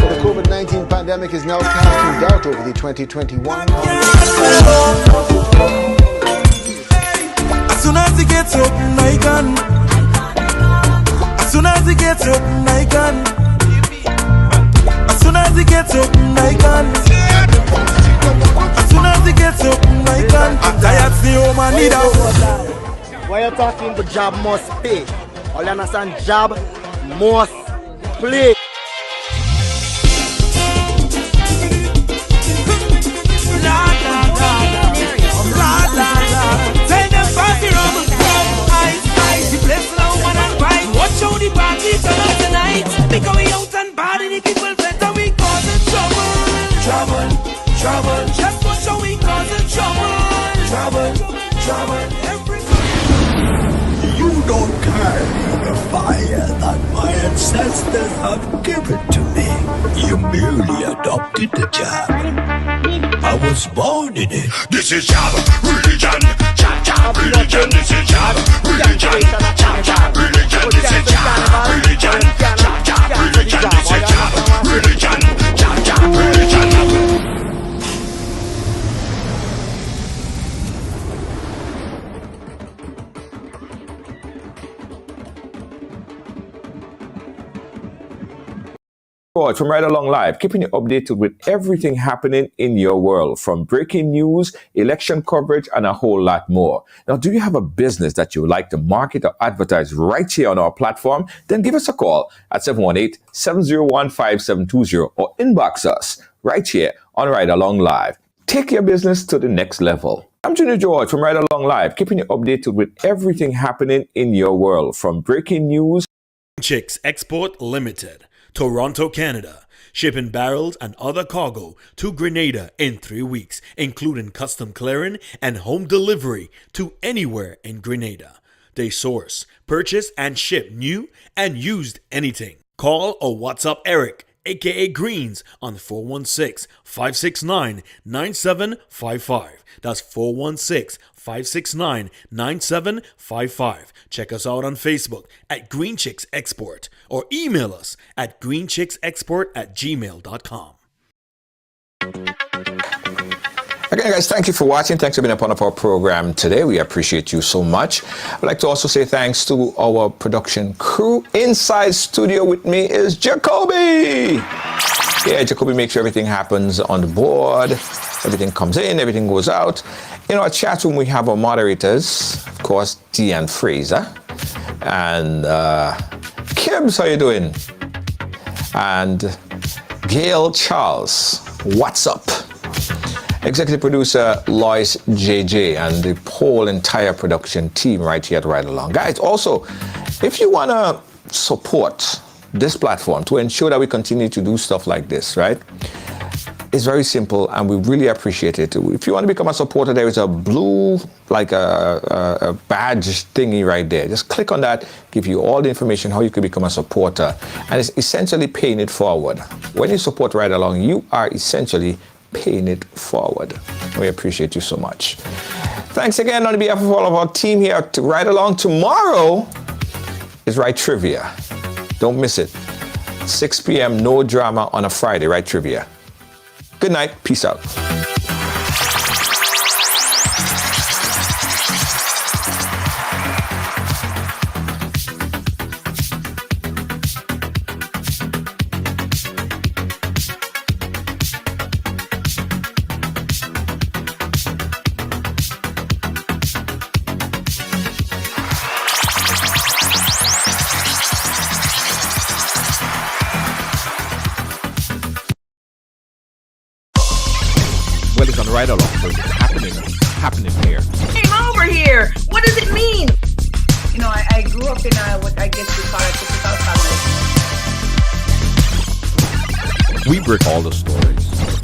The COVID-19 pandemic is now casting doubt over the 2021 As soon as he gets up, I can. As soon as he gets up, I can. As soon as he gets up, I can. As soon as he gets up, I can. I'm tired, see you, man, need out. Why you talking the job must pay? All you understand, job must play. Watch how the party turn up tonight. Because we out and bad and the people better we causing trouble. Trouble. Just watch how we causing trouble. Trouble. You don't carry the fire that my ancestors have given to me. You merely adopted the job. I was born in it. This is job, religion, job, religion. This is job, religion, job, religion. This is job, religion, job, religion. This is job, religion, job, religion. From Right Along Live, keeping you updated with everything happening in your world, from breaking news, election coverage, and a whole lot more. Now, do you have a business that you would like to market or advertise right here on our platform? Then give us a call at 718-701-5720 or inbox us right here on Right Along Live. Take your business to the next level. I'm Junior George from Right Along Live, keeping you updated with everything happening in your world, from breaking news. Chicks Export Limited, Toronto, Canada, shipping barrels and other cargo to Grenada in 3 weeks, including custom clearing and home delivery to anywhere in Grenada. They source, purchase, and ship new and used anything. Call or WhatsApp Eric, aka Greens, on 416-569-9755. That's 416-569-9755. Check us out on Facebook at Green Chicks Export or email us at greenchicksexport@gmail.com. Again, guys, thank you for watching. Thanks for being a part of our program today. We appreciate you so much. I'd like to also say thanks to our production crew. Inside studio with me is Jacoby. Yeah, Jacoby makes sure everything happens on the board. Everything comes in, everything goes out. In our chat room, we have our moderators, of course, Deanne Fraser. And Kibbs, how you doing? And Gail Charles, what's up? Executive producer Lois JJ and the whole entire production team right here at Ride Along. Guys, also, if you want to support this platform to ensure that we continue to do stuff like this, right? It's very simple and we really appreciate it. If you want to become a supporter, there is a blue, like a badge thingy right there. Just click on that, give you all the information how you can become a supporter. And it's essentially paying it forward. When you support Ride Along, you are essentially paying it forward. We appreciate you so much. Thanks again on behalf of all of our team here to Ride Along. Tomorrow is Right Trivia. Don't miss it. 6 p.m. No drama on a Friday, Right Trivia. Good night. Peace out. Right along, so it's happening here. Came over here. What does it mean? You know, I grew up in what I guess you call a typical family. We break all the stories.